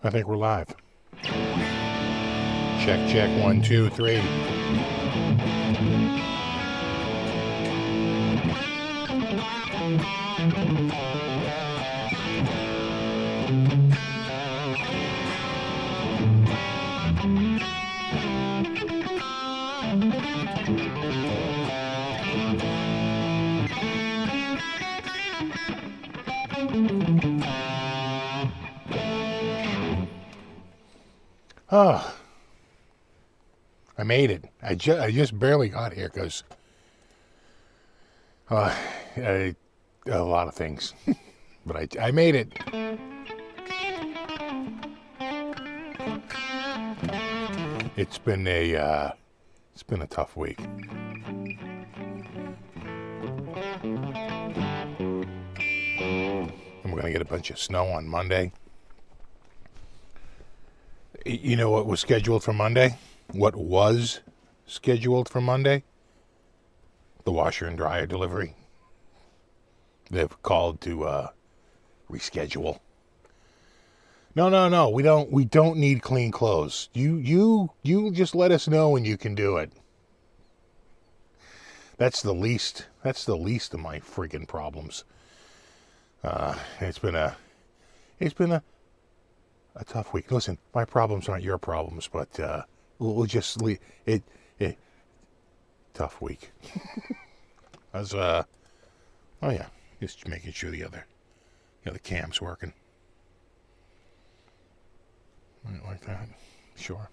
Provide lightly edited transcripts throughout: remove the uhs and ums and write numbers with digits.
I think we're live. Check, check, 1, 2, 3. Oh, I made it. I just barely got here because a lot of things, but I made it. It's been a tough week. And we're gonna get a bunch of snow on Monday. You know what was scheduled for Monday? What was scheduled for Monday? The washer and dryer delivery. They've called to reschedule. No. We don't need clean clothes. You just let us know when you can do it. That's the least of my friggin' problems. It's been a tough week. Listen, my problems aren't your problems, but we'll just leave it. Tough week. I was oh yeah, just making sure the cam's working. Like that, sure.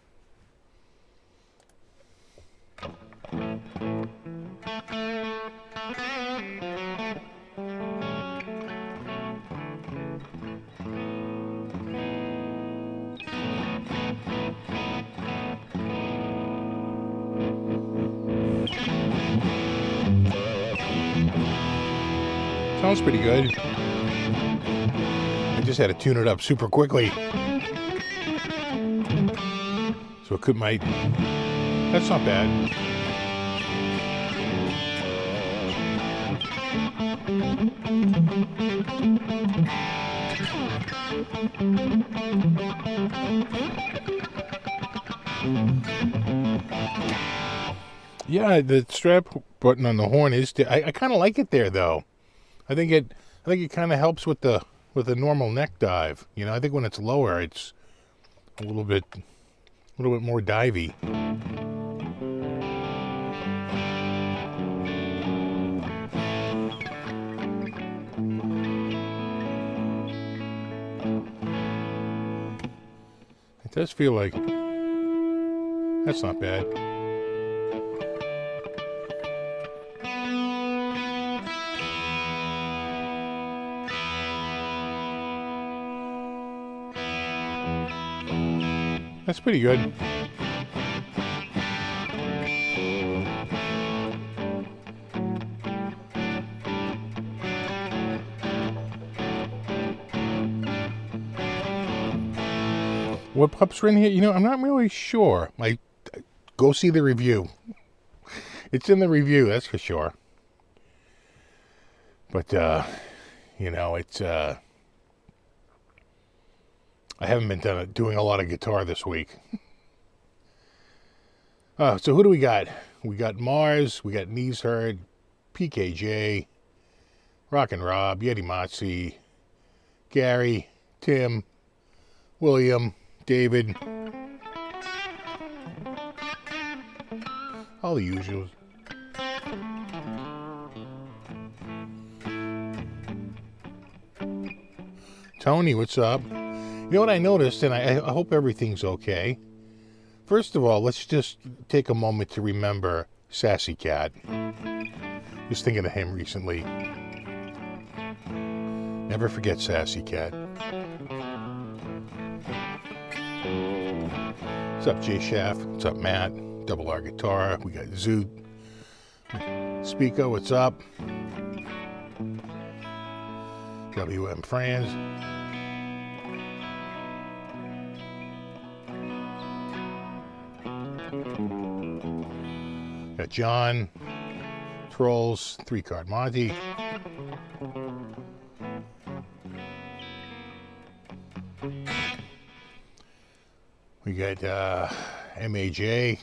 Sounds pretty good. I just had to tune it up super quickly. So it might. That's not bad. Yeah, the strap button on the horn is. I kind of like it there though. I think it kind of helps with the normal neck dive. You know, I think when it's lower, it's a little bit more divey. It does feel like that's not bad. That's pretty good. What pups are in here? You know, I'm not really sure. Go see the review. It's in the review, that's for sure. But, it's... I haven't been doing a lot of guitar this week. So who do we got? We got Mars, we got Knees Hurt, PKJ, Rockin' Rob, Yeti Motzi, Gary, Tim, William, David. All the usuals. Tony, what's up? You know what I noticed, and I hope everything's okay. First of all, let's just take a moment to remember Sassy Cat. Just thinking of him recently. Never forget Sassy Cat. What's up, Jay Schaff? What's up, Matt? Double R Guitar. We got Zoot. Spico, what's up? WM Franz. Got John. Trolls. 3-Card Monty. We got MAJ.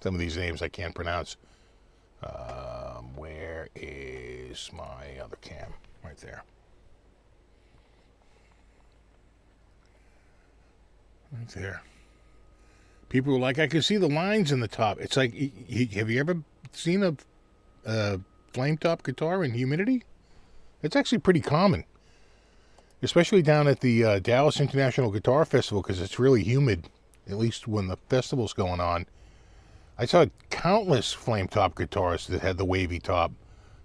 Some of these names I can't pronounce. Where is my other cam? Right there. Right there. People were like, I can see the lines in the top. It's like, have you ever seen a flame top guitar in humidity? It's actually pretty common. Especially down at the Dallas International Guitar Festival, because it's really humid, at least when the festival's going on. I saw countless flame top guitars that had the wavy top.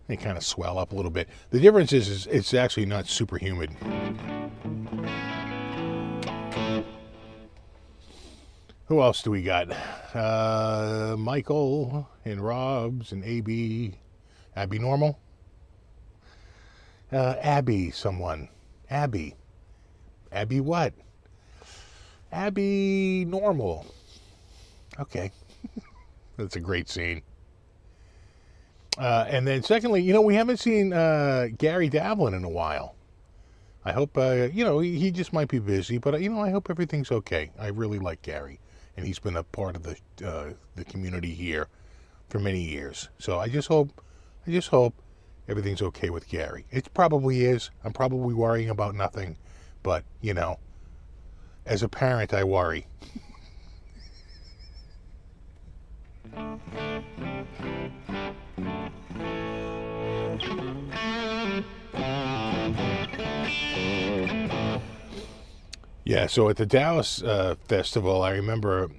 They kind of swell up a little bit. The difference is it's actually not super humid. Who else do we got? Michael and Robs and AB. Abby Normal? Abby someone. Abby. Abby what? Abby Normal. Okay. That's a great scene. And then secondly, we haven't seen Gary Davlin in a while. I hope, he just might be busy, but, I hope everything's okay. I really like Gary, and he's been a part of the community here for many years. So I just hope everything's okay with Gary. It probably is. I'm probably worrying about nothing, but, as a parent, I worry. Yeah, so at the Dallas festival, I remember,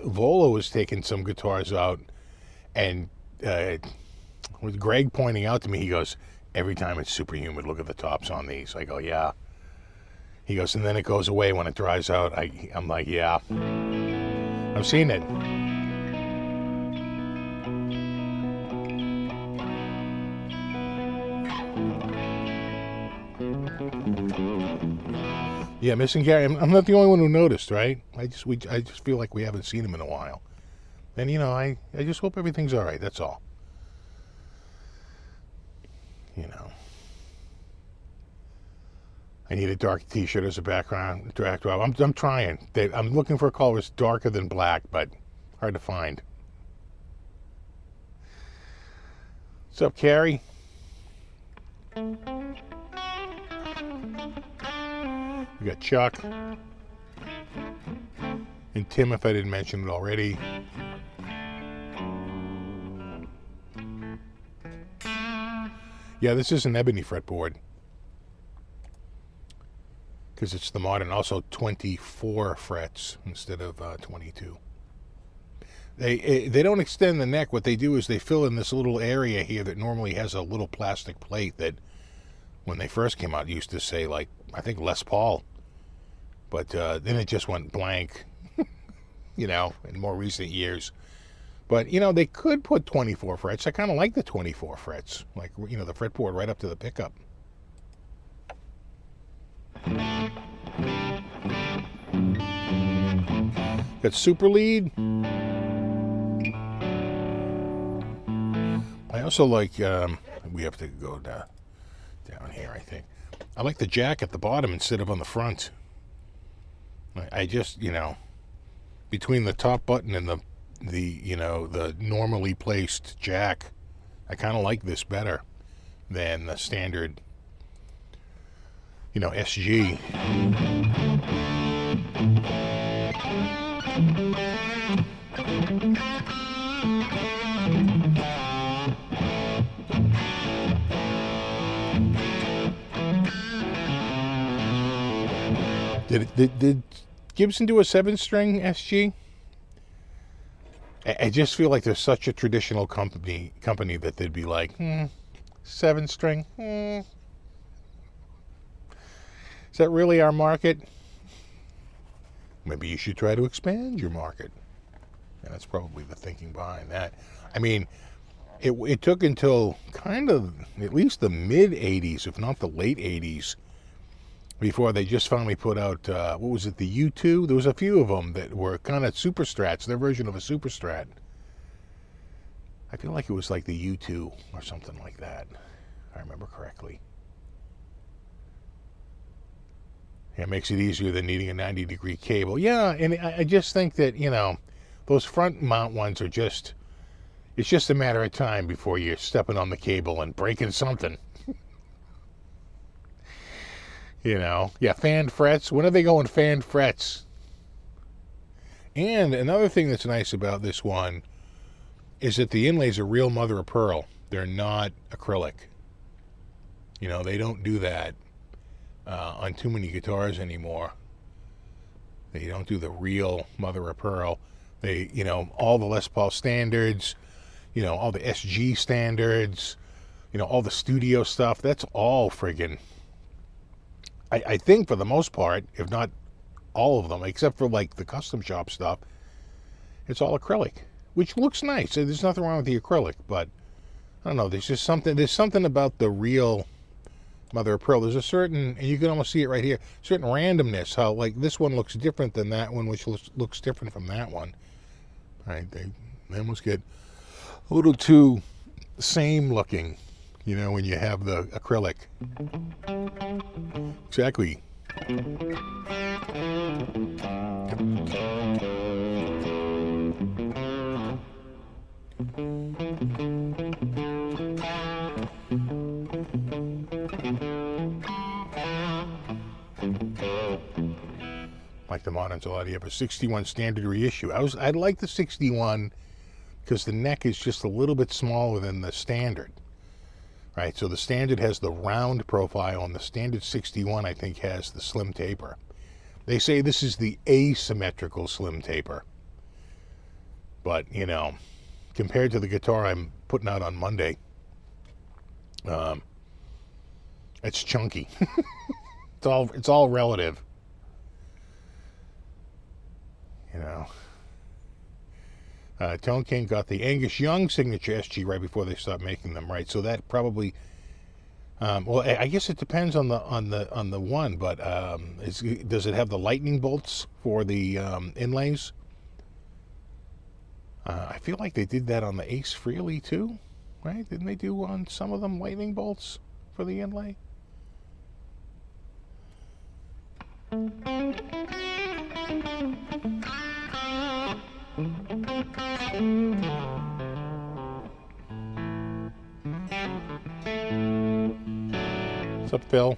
Volo was taking some guitars out, and with Greg pointing out to me, he goes, every time it's super humid, look at the tops on these. I go, yeah. He goes, and then it goes away when it dries out. I'm like, yeah. I've seen it. Yeah, missing Gary. I'm not the only one who noticed, right? I just feel like we haven't seen him in a while. And I just hope everything's all right. That's all. I need a dark T-shirt as a background backdrop. I'm trying. I'm looking for a color that's darker than black, but hard to find. What's up, Carrie? We got Chuck and Tim, if I didn't mention it already. Yeah, this is an ebony fretboard because it's the modern, also 24 frets instead of 22. They don't extend the neck. What they do is they fill in this little area here that normally has a little plastic plate that, when they first came out, used to say, like, I think Les Paul. But then it just went blank, in more recent years. But, they could put 24 frets. I kind of like the 24 frets. Like, the fretboard right up to the pickup. Got Super Lead. I also like, we have to go down here, I think. I like the jack at the bottom instead of on the front. I just, between the top button and the normally placed jack, I kind of like this better than the standard, SG. Did Gibson do a 7-string SG? I just feel like they're such a traditional company that they'd be like, 7-string. Is that really our market? Maybe you should try to expand your market. And that's probably the thinking behind that. I mean, it took until kind of at least the mid-'80s, if not the late '80s, before they just finally put out, what was it, the U2? There was a few of them that were kind of super strats, their version of a super strat. I feel like it was like the U2 or something like that, if I remember correctly. It makes it easier than needing a 90-degree cable. Yeah, and I just think that, those front mount ones are just, it's just a matter of time before you're stepping on the cable and breaking something. Yeah, fanned frets. When are they going fanned frets? And another thing that's nice about this one is that the inlays are real mother of pearl. They're not acrylic. They don't do that on too many guitars anymore. They don't do the real mother of pearl. They, all the Les Paul standards, all the SG standards, all the studio stuff, that's all friggin', I think for the most part, if not all of them, except for like the custom shop stuff, it's all acrylic, which looks nice. There's nothing wrong with the acrylic, but I don't know, there's something about the real mother of pearl. There's a certain, and you can almost see it right here, certain randomness, how like this one looks different than that one, which looks different from that one. Right? They almost get a little too same looking, when you have the acrylic. Exactly. Like the Modern's a lot. You have a 61 standard reissue. I'd like the 61 because the neck is just a little bit smaller than the standard. Right, so the standard has the round profile, and the standard 61, I think, has the slim taper. They say this is the asymmetrical slim taper. But, compared to the guitar I'm putting out on Monday, it's chunky. It's all relative. Tone King got the Angus Young signature SG right before they stopped making them, right? So that probably, well, I guess it depends on the one, but does it have the lightning bolts for the inlays? I feel like they did that on the Ace Frehley too, right? Didn't they do on some of them lightning bolts for the inlay? What's up, Phil?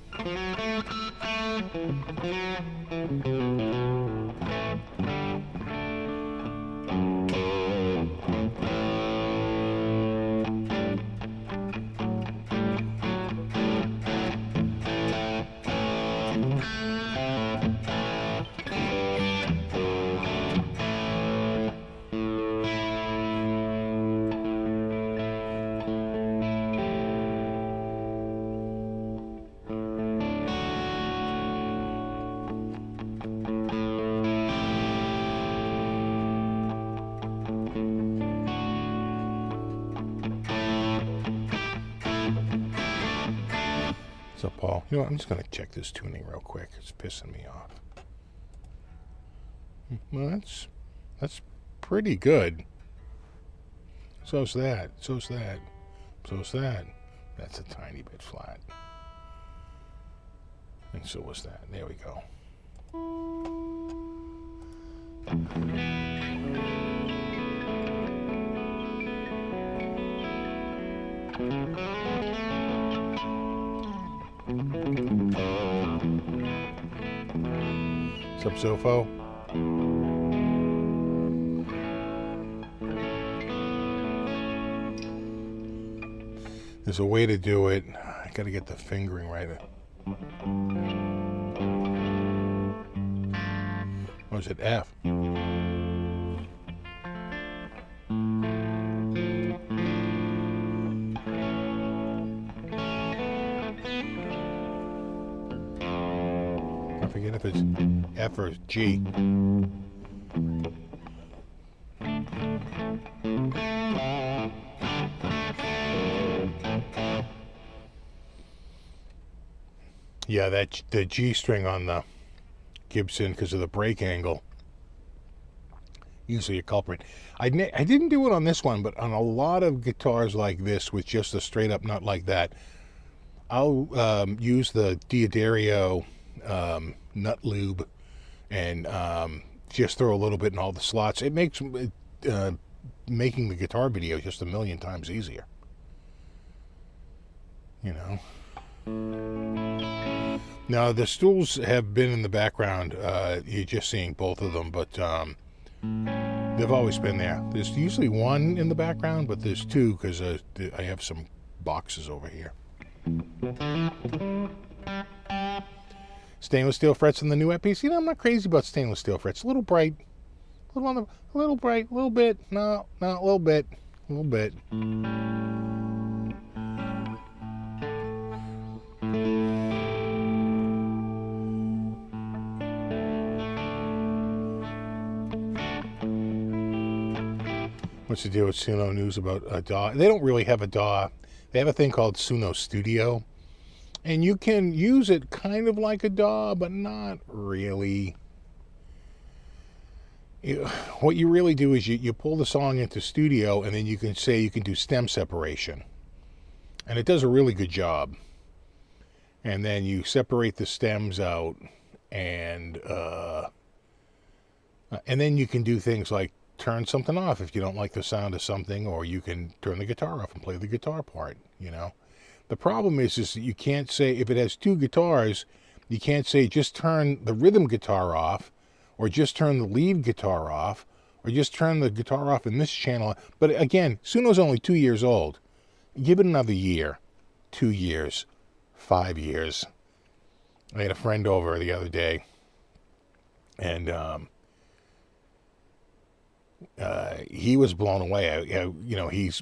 So, Paul, I'm just going to check this tuning real quick. It's pissing me off. Well, that's pretty good. So's that. That's a tiny bit flat. And so was that. There we go. What's up, Sofo? There's a way to do it. I gotta get the fingering right. was it F? I forget if it's F or G. Yeah, the G string on the Gibson, because of the break angle, usually a culprit. I didn't do it on this one, but on a lot of guitars like this with just a straight up nut like that, I'll use the D'Addario nut lube and just throw a little bit in all the slots. It makes making the guitar video just a million times easier. You know. Now the stools have been in the background. You're just seeing both of them, but they've always been there. There's usually one in the background, but there's two because I have some boxes over here. Stainless steel frets in the new piece. You know, I'm not crazy about stainless steel frets. A little bright, a little bright, a little bit. No, a little bit, a little bit. What's the deal with Suno news about a DAW? They don't really have a DAW. They have a thing called Suno Studio. And you can use it kind of like a DAW, but not really. What you really do is you pull the song into Studio, and then you can say you can do stem separation. And it does a really good job. And then you separate the stems out, and then you can do things like turn something off if you don't like the sound of something, or you can turn the guitar off and play the guitar part, you know. The problem is that you can't say, if it has two guitars, you can't say just turn the rhythm guitar off, or just turn the lead guitar off, or just turn the guitar off in this channel. But again, Suno's only 2 years old. Give it another year, 2 years, 5 years. I had a friend over the other day, and he was blown away. You know, he's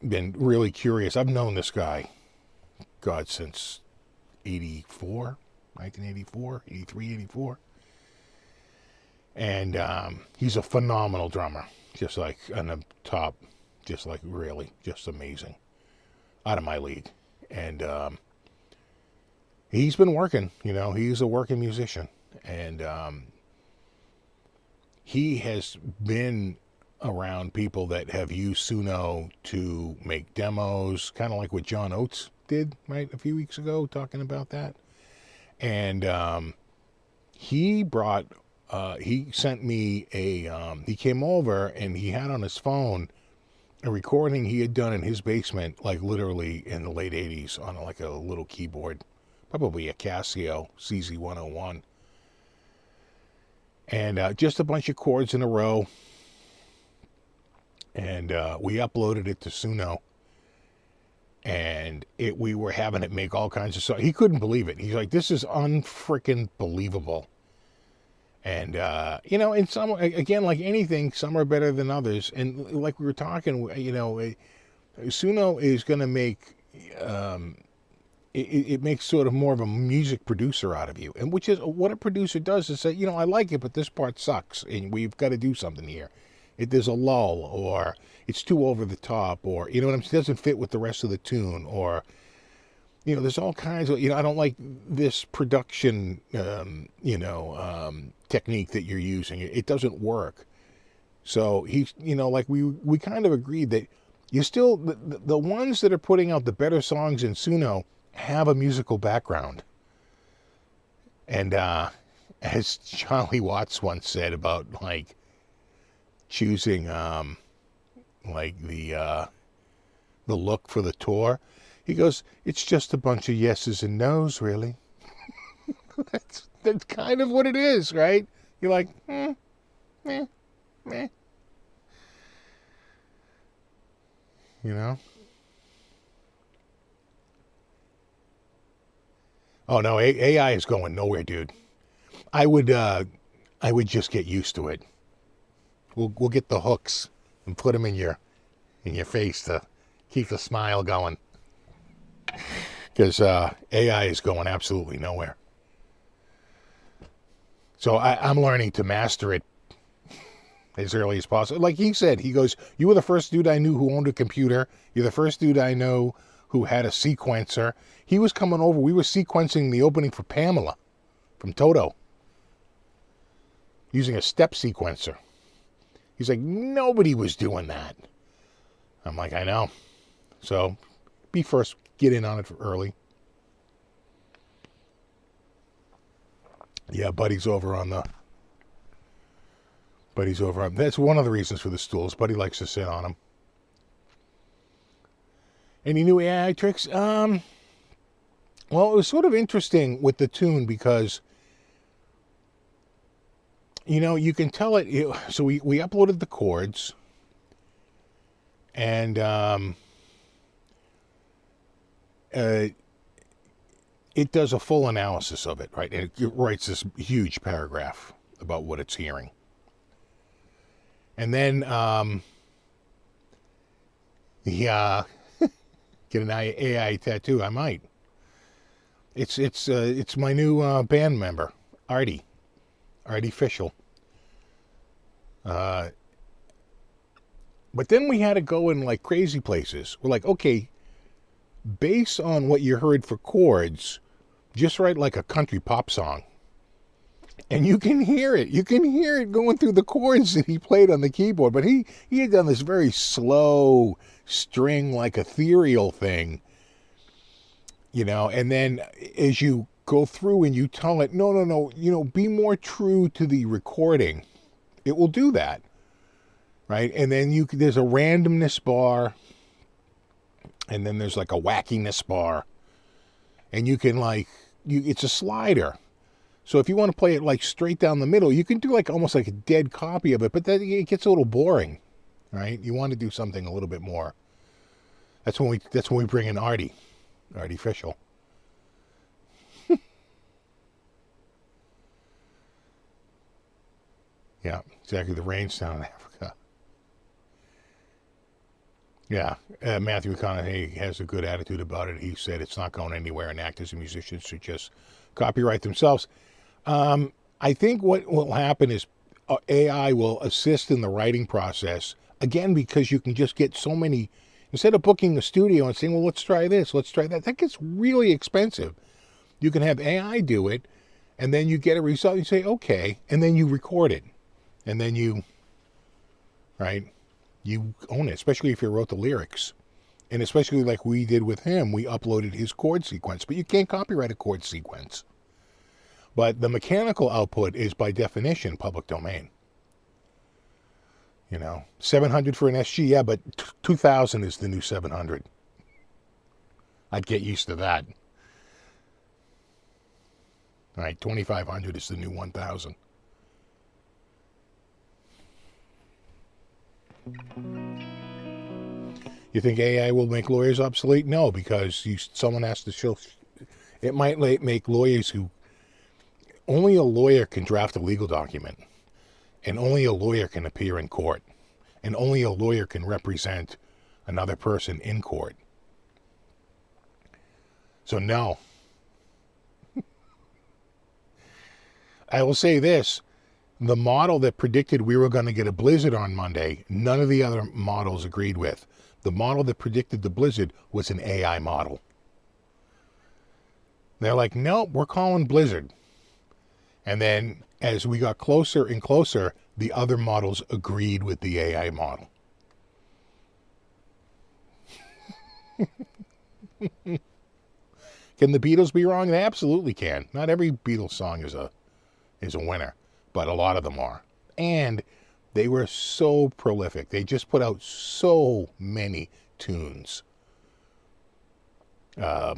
been really curious. I've known this guy, God, since 1984, 83, 84. And he's a phenomenal drummer, just like on the top, just like really, just amazing. Out of my league. And he's been working, you know, he's a working musician. And he has been around people that have used Suno to make demos, kind of like what John Oates did, right, a few weeks ago, talking about that. And he sent me he came over and he had on his phone a recording he had done in his basement, like literally in the late 80s, on like a little keyboard, probably a Casio CZ101. And just a bunch of chords in a row. And we uploaded it to Suno. And we were having it make all kinds of songs. He couldn't believe it. He's like, this is unfreaking believable. And, you know, and some, again, like anything, some are better than others. And like we were talking, you know, Suno is going to make, it makes sort of more of a music producer out of you. And which is what a producer does, is say, you know, I like it, but this part sucks. And we've got to do something here. There's a lull, or it's too over the top, or, you know what I'm saying, it doesn't fit with the rest of the tune, or, you know, there's all kinds of, you know, I don't like this production, technique that you're using. It doesn't work. So he's, you know, like we kind of agreed that you still, the ones that are putting out the better songs in Suno have a musical background. And as Charlie Watts once said about, like, choosing like the look for the tour, he goes, it's just a bunch of yeses and nos, really. that's kind of what it is, right? You're like, meh. You know? Oh no, AI is going nowhere, dude. I would I would just get used to it. We'll get the hooks and put them in your face to keep the smile going. Because AI is going absolutely nowhere. So I'm learning to master it as early as possible. Like he said, he goes, you were the first dude I knew who owned a computer. You're the first dude I know who had a sequencer. He was coming over. We were sequencing the opening for Pamela from Toto using a step sequencer. He's like, nobody was doing that. I'm like, I know. So be first, get in on it early. Yeah, Buddy's over on. That's one of the reasons for the stools. Buddy likes to sit on them. Any new AI tricks? Well, it was sort of interesting with the tune because, you can tell it. So we uploaded the chords, and it does a full analysis of it, right? And it writes this huge paragraph about what it's hearing. And then, get an AI tattoo. I might. It's my new band member, Artie Fischel. But then we had to go in like crazy places. We're like, okay, based on what you heard for chords, just write like a country pop song. And you can hear it. You can hear it going through the chords that he played on the keyboard. But he had done this very slow string, like ethereal thing. And then as you go through and you tell it, no, be more true to the recording, it will do that. Right? And then there's a randomness bar. And then there's like a wackiness bar. And you can it's a slider. So if you want to play it like straight down the middle, you can do like almost like a dead copy of it, but then it gets a little boring, right? You want to do something a little bit more. That's when we bring in Artie Fischel. Yeah, exactly. The rain's down in Africa. Yeah, Matthew McConaughey has a good attitude about it. He said it's not going anywhere, and actors and musicians should just copyright themselves. I think what will happen is AI will assist in the writing process, again, because you can just get so many, instead of booking a studio and saying, well, let's try this, let's try that gets really expensive. You can have AI do it, and then you get a result, you say, okay, and then you record it, and then you own it, especially if you wrote the lyrics. And especially like we did with him, we uploaded his chord sequence, but you can't copyright a chord sequence. But the mechanical output is by definition public domain. 700 for an SG, yeah, but 2000 is the new 700. I'd get used to that. All right, 2500 is the new 1000. You think AI will make lawyers obsolete? No, because someone has to show. It might make lawyers who. Only a lawyer can draft a legal document, and only a lawyer can appear in court, and only a lawyer can represent another person in court. So no. I will say this. The model that predicted we were going to get a blizzard on Monday, none of the other models agreed with. The model that predicted the blizzard was an AI model. They're like, nope, we're calling blizzard. And then as we got closer and closer, the other models agreed with the AI model. Can the Beatles be wrong? They absolutely can. Not every Beatles song is a winner, but a lot of them are. And they were so prolific. They just put out so many tunes that,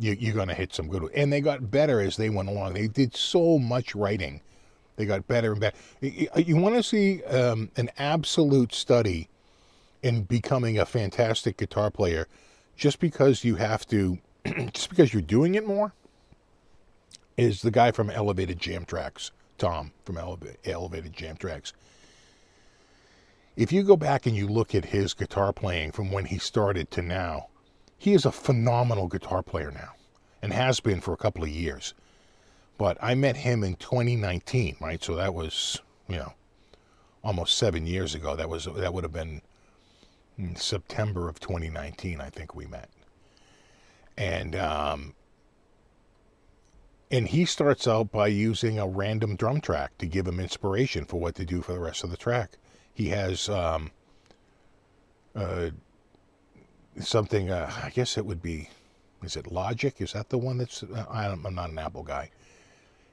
you're going to hit some good ones. And they got better as they went along. They did so much writing. They got better and better. You want to see an absolute study in becoming a fantastic guitar player just because you have to, just because you're doing it more? is the guy from Elevated Jam Tracks, Tom from Elevated Jam Tracks. If you go back and you look at his guitar playing from when he started to now, he is a phenomenal guitar player now, and has been for a couple of years. But I met him in 2019, right? So that was, almost 7 years ago. That would have been in September of 2019, I think we met. And he starts out by using a random drum track to give him inspiration for what to do for the rest of the track. He has something, I guess it would be, is it Logic? Is that the one that's, I'm not an Apple guy.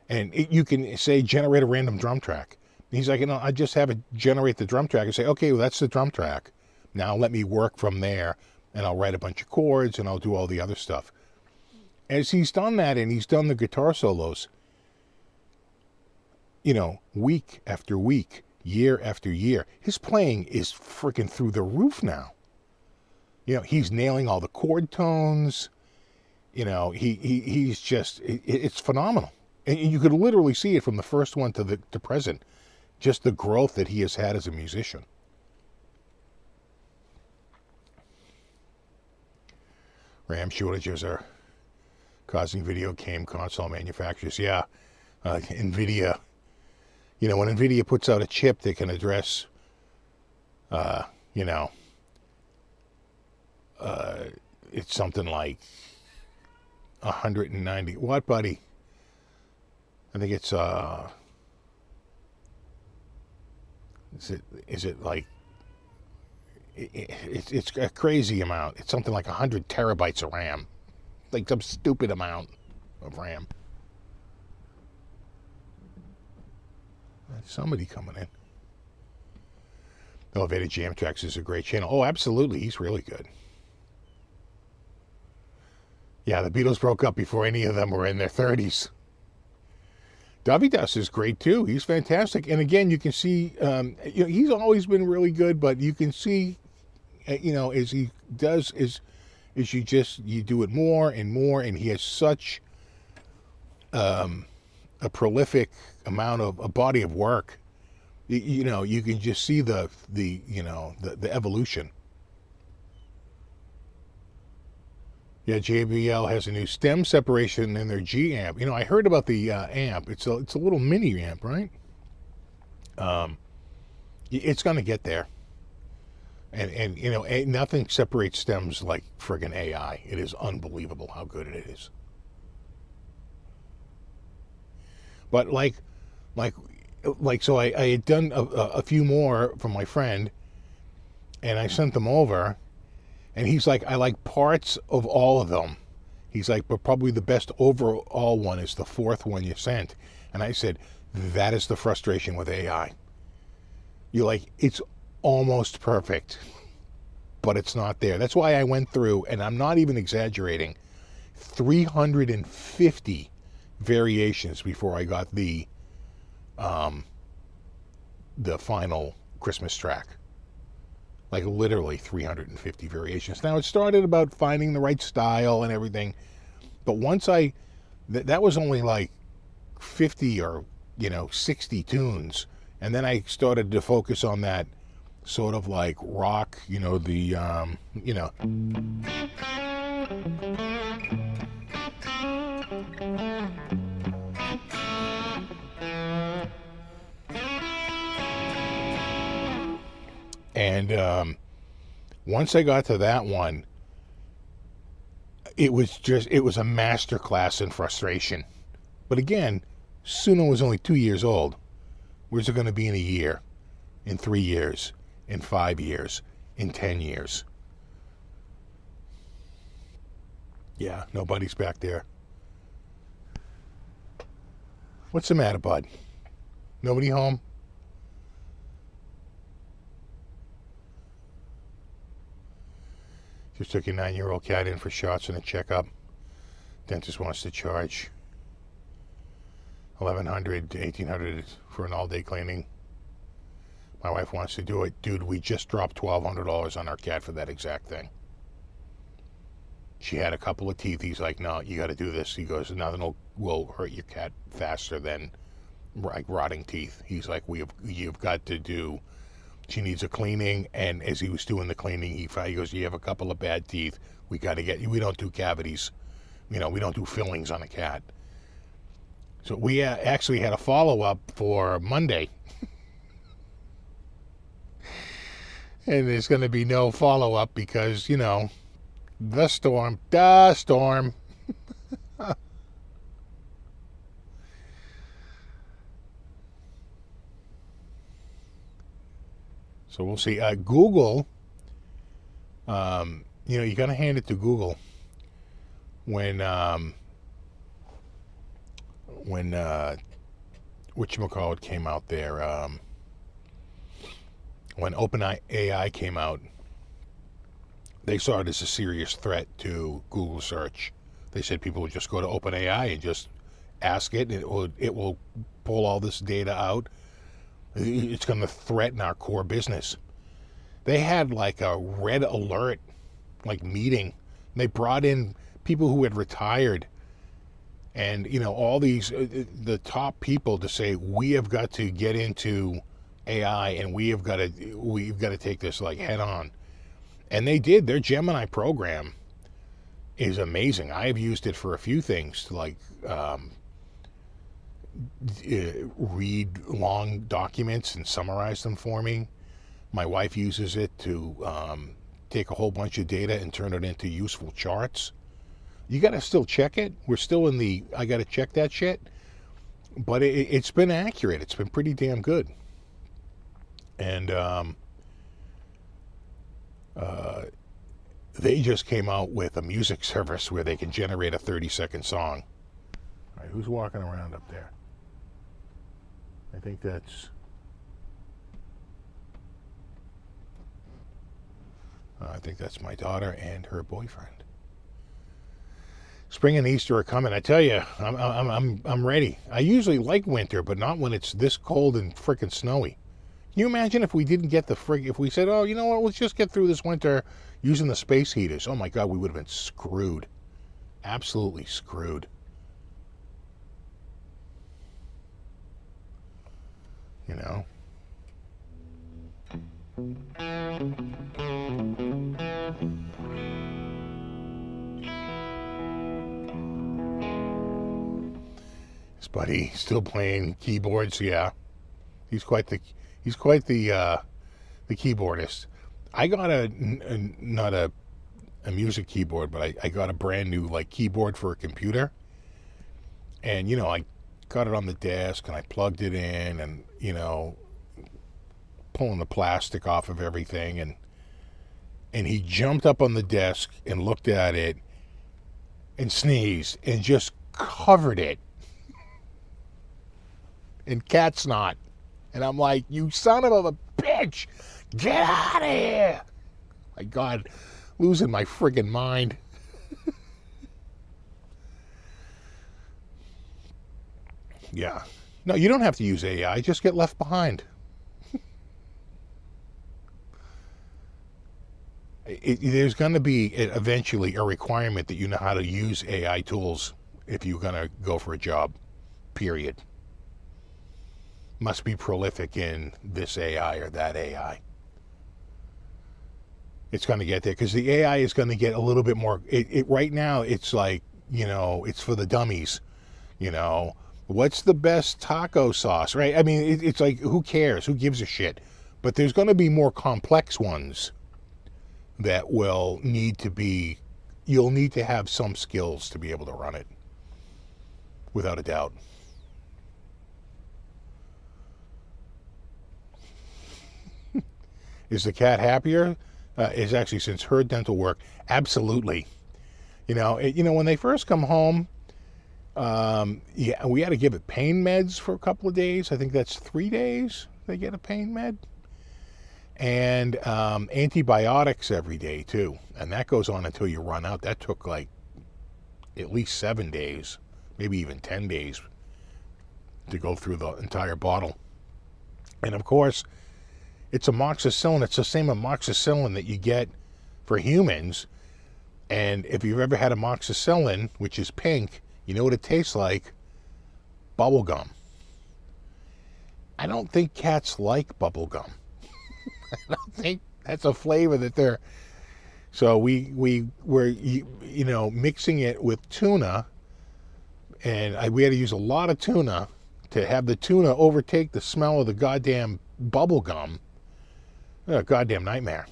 And you can say, generate a random drum track. He's like, I just have it generate the drum track and say, okay, well, that's the drum track. Now let me work from there, and I'll write a bunch of chords, and I'll do all the other stuff. As he's done that, and he's done the guitar solos, week after week, year after year, his playing is freaking through the roof now. He's nailing all the chord tones. He's just, it's phenomenal. And you could literally see it from the first one to present, just the growth that he has had as a musician. RAM shortages are causing video game console manufacturers. Yeah, NVIDIA. When NVIDIA puts out a chip that can address, it's something like 190. What, buddy? I think it's is it like it's a crazy amount. It's something like 100 terabytes of RAM, like some stupid amount of RAM. Somebody coming in. Elevated Jam Tracks is a great channel. Oh, absolutely, he's really good. Yeah, the Beatles broke up before any of them were in their 30s. Davidas is great too. He's fantastic. And again, you can see, he's always been really good, but you can see, as he does, is you do it more and more, and he has such a prolific amount of a body of work. You can just see the evolution. Yeah, JBL has a new stem separation in their G amp. I heard about the amp. It's a little mini amp, right? It's going to get there. And nothing separates stems like friggin' AI. It is unbelievable how good it is. But so I had done a few more from my friend, and I sent them over. And he's like, I like parts of all of them. He's like, but probably the best overall one is the fourth one you sent. And I said, that is the frustration with AI. You're like, it's almost perfect, but it's not there. That's why I went through, and I'm not even exaggerating, 350 variations before I got the final Christmas track. Like literally 350 variations. Now it started about finding the right style and everything, but once that was only like 50 or 60 tunes, and then I started to focus on that sort of like rock, And once I got to that one, it was a masterclass in frustration. But again, Suno was only 2 years old. Where's it going to be in a year, in 3 years, in 5 years, in 10 years? Yeah, nobody's back there. What's the matter, bud? Nobody home? Just took your 9-year-old cat in for shots and a checkup. Dentist wants to charge $1,100 to $1,800 for an all-day cleaning. My wife wants to do it. Dude, we just dropped $1,200 on our cat for that exact thing. She had a couple of teeth. He's like, no, you got to do this. He goes, nothing will hurt your cat faster than like rotting teeth. He's like, you've got to do. She needs a cleaning, and as he was doing the cleaning, he goes, you have a couple of bad teeth. We got to get. We don't do cavities. We don't do fillings on a cat. So we actually had a follow-up for Monday. And there's going to be no follow-up because, the storm. So we'll see. Google, you got to hand it to Google when whatchamacallit came out there, when OpenAI came out, they saw it as a serious threat to Google search. They said people would just go to OpenAI and just ask it, and it will pull all this data out. It's going to threaten our core business. They had like a red alert, like meeting. They brought in people who had retired, and all these the top people to say we have got to get into AI and we've got to take this like head on. And they did. Their Gemini program is amazing. I have used it for a few things to like read long documents and summarize them for me. My wife uses it to take a whole bunch of data and turn it into useful charts. You got to still check it. We're still in the I got to check that shit. But it's been accurate. It's been pretty damn good. And they just came out with a music service where they can generate a 30-second song. All right, who's walking around up there? I think that's... my daughter and her boyfriend. Spring and Easter are coming. I tell you, I'm ready. I usually like winter, but not when it's this cold and freaking snowy. Can you imagine if we didn't get if we said, oh, you know what, let's just get through this winter using the space heaters. Oh my God, we would have been screwed. Absolutely screwed. His buddy still playing keyboards. Yeah, he's quite the keyboardist. I got not a music keyboard, but I got a brand new like keyboard for a computer, and I got it on the desk and I plugged it in, and pulling the plastic off of everything, and he jumped up on the desk and looked at it and sneezed and just covered it in cat snot. And I'm like, you son of a bitch, get out of here. My God, losing my friggin' mind. Yeah. No, you don't have to use AI. Just get left behind. There's going to be eventually a requirement that you know how to use AI tools if you're going to go for a job, period. Must be prolific in this AI or that AI. It's going to get there because the AI is going to get a little bit more. Right now, it's like, it's for the dummies. What's the best taco sauce, right? I mean, it's like, who cares? Who gives a shit? But there's going to be more complex ones that will need to be, you'll need to have some skills to be able to run it, without a doubt. Is the cat happier? Is actually since her dental work, absolutely. When they first come home, we had to give it pain meds for a couple of days. I think that's 3 days they get a pain med. And antibiotics every day too, and that goes on until you run out. That took like at least 7 days, maybe even 10 days to go through the entire bottle. And of course, it's amoxicillin. It's the same amoxicillin that you get for humans. And if you've ever had amoxicillin, which is pink, you know what it tastes like? Bubble gum. I don't think cats like bubble gum. I don't think that's a flavor that they're... So we were, mixing it with tuna, and we had to use a lot of tuna to have the tuna overtake the smell of the goddamn bubble gum. A goddamn nightmare.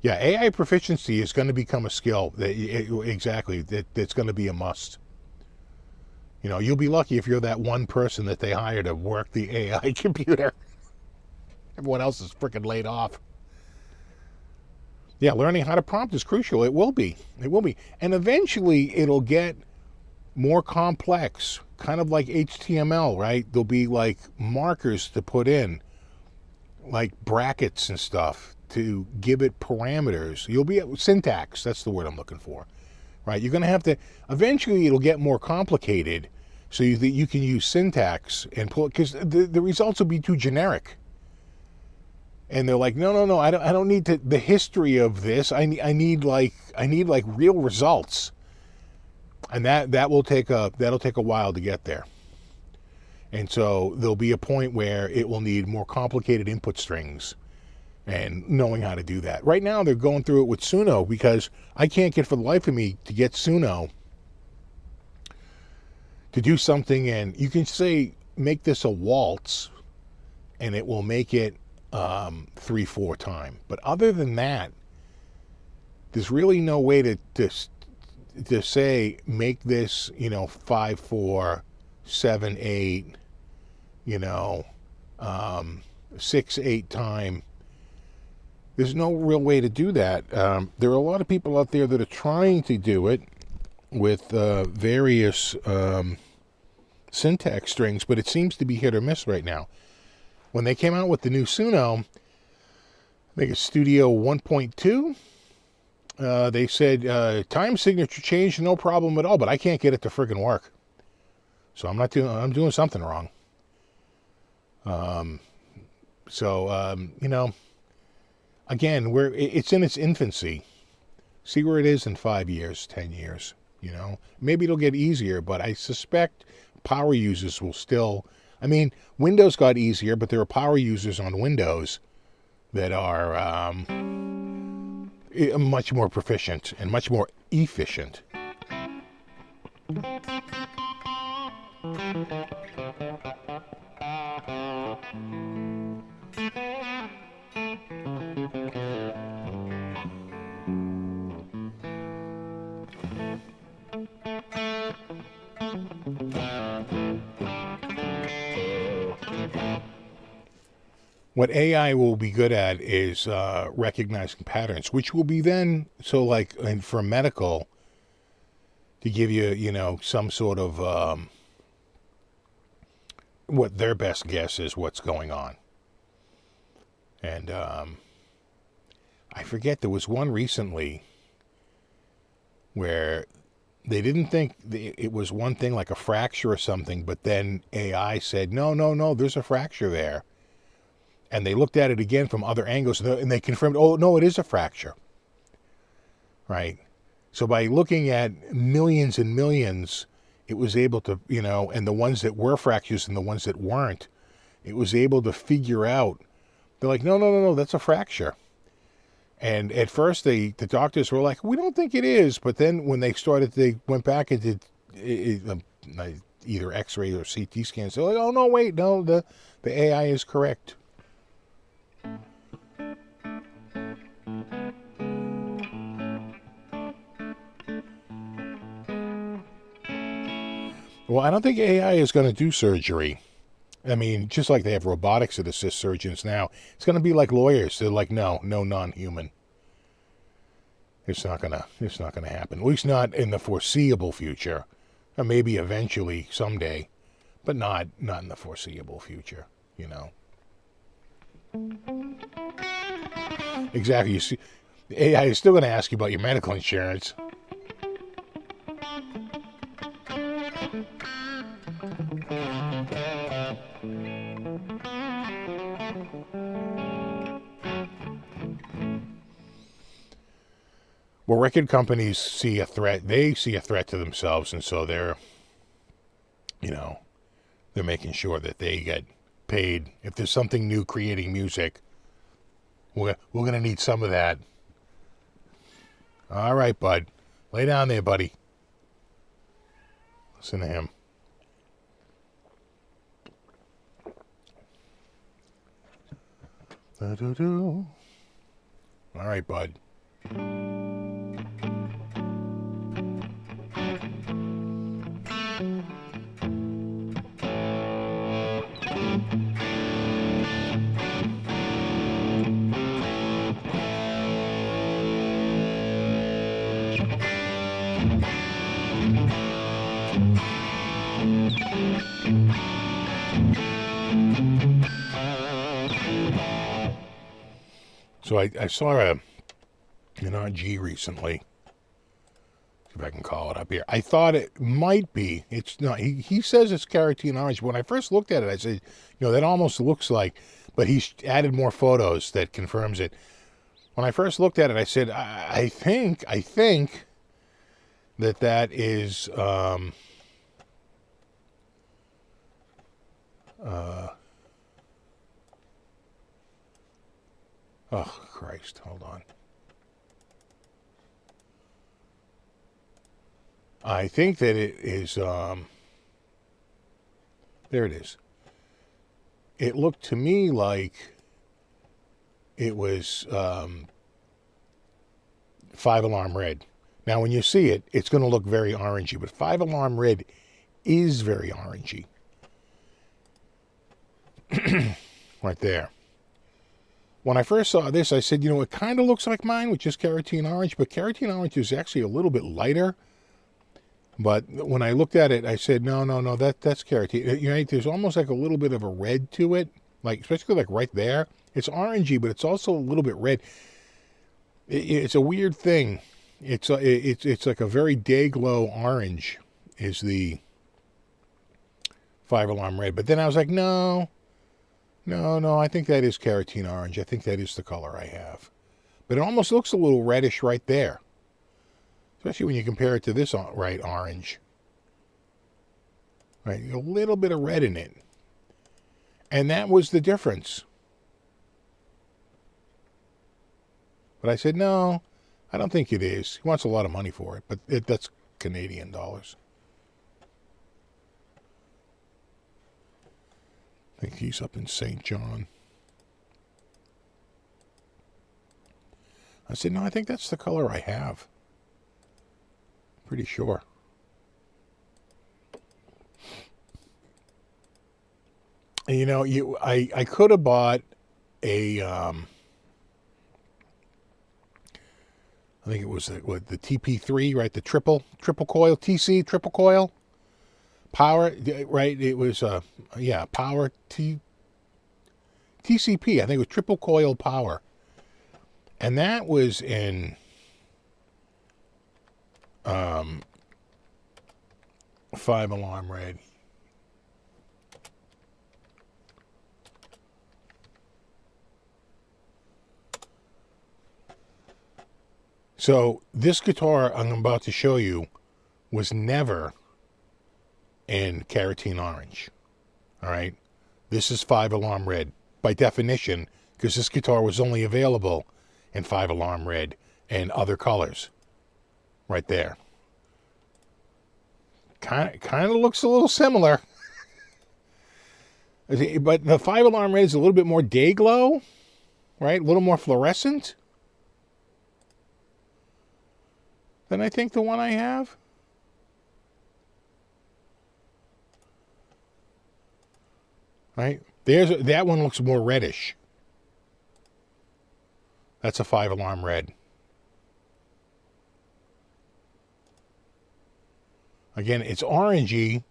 Yeah, AI proficiency is going to become a skill. Exactly. That's going to be a must. You'll be lucky if you're that one person that they hire to work the AI computer. Everyone else is freaking laid off. Yeah, learning how to prompt is crucial. It will be. It will be. And eventually it'll get more complex, kind of like HTML, right? There'll be like markers to put in, like brackets and stuff to give it parameters. You'll be syntax. That's the word I'm looking for, right? You're going to have to, eventually it'll get more complicated so you can use syntax and pull it, because the results will be too generic. And they're like, no, I don't need the history of this. I need real results. And that'll take a while to get there. And so there'll be a point where it will need more complicated input strings and knowing how to do that. Right now they're going through it with Suno, because I can't get for the life of me to get Suno to do something. And you can say, make this a waltz, and it will make it 3/4 time. But other than that, there's really no way to say, make this 5/4, 7/8, 6/8 time. There's no real way to do that. There are a lot of people out there that are trying to do it with various syntax strings, but it seems to be hit or miss right now. When they came out with the new Suno, I think it's Studio 1.2, they said time signature change, no problem at all, but I can't get it to friggin' work. So I'm doing something wrong. Again, it's in its infancy. See where it is in 5 years, 10 years. Maybe it'll get easier, but I suspect power users will still. Windows got easier, but there are power users on Windows that are much more proficient and much more efficient. What AI will be good at is recognizing patterns, which will be then, for medical, to give you, some sort of, what their best guess is what's going on. And I forget, there was one recently where they didn't think it was one thing, like a fracture or something, but then AI said, no, there's a fracture there. And they looked at it again from other angles, and they confirmed, oh, no, it is a fracture. Right? So by looking at millions and millions, it was able to, and the ones that were fractures and the ones that weren't, it was able to figure out. They're like, no, that's a fracture. And at first, the doctors were like, we don't think it is. But then when they went back and did either X-ray or CT scans, they're like, oh, no, wait, no, the AI is correct. Well, I don't think AI is going to do surgery. Just like they have robotics that assist surgeons now, it's going to be like lawyers. They're like, no, non-human. It's not gonna happen. At least not in the foreseeable future. Or maybe eventually, someday, but not in the foreseeable future. Exactly. You see, the AI is still going to ask you about your medical insurance. We're record companies see a threat. They see a threat to themselves, and so they're making sure that they get paid. If there's something new creating music, we're going to need some of that. All right, bud. Lay down there, buddy. Listen to him. All right, bud. So I saw an RG recently. See if I can call it up here. I thought it might be. It's not. He says it's carotene orange. When I first looked at it, I said, that almost looks like. But he's added more photos that confirms it. When I first looked at it, I said, I think that is. Oh, Christ. Hold on. I think that it is, there it is. It looked to me like it was 5-alarm red. Now, when you see it, it's going to look very orangey, but 5-alarm red is very orangey. Right there. When I first saw this, I said, it kind of looks like mine, which is carotene orange, but carotene orange is actually a little bit lighter. But when I looked at it, I said, no, that's carotene. There's almost like a little bit of a red to it, especially like right there. It's orangey, but it's also a little bit red. It's a weird thing. It's like a very day glow orange is the 5-alarm red. But then I was like, no, I think that is carotene orange. I think that is the color I have. But it almost looks a little reddish right there. Especially when you compare it to this right orange. Right, a little bit of red in it. And that was the difference. But I said, no, I don't think it is. He wants a lot of money for it, but that's Canadian dollars. I think he's up in St. John. I said, no, I think that's the color I have. Pretty sure. And, I could have bought a, I think it was the TP3, right? The triple coil, TC, triple coil. Power, right? It was, power TCP. I think it was triple coil power. And that was in 5-alarm red. So this guitar I'm about to show you was never in carotene orange. All right. This is 5-alarm red by definition, because this guitar was only available in 5-alarm red and other colors. Right there. Kind of looks a little similar. But the 5-alarm red is a little bit more day glow, right? A little more fluorescent than I think the one I have. Right? That one looks more reddish. That's a 5-alarm red. Again, it's orangey,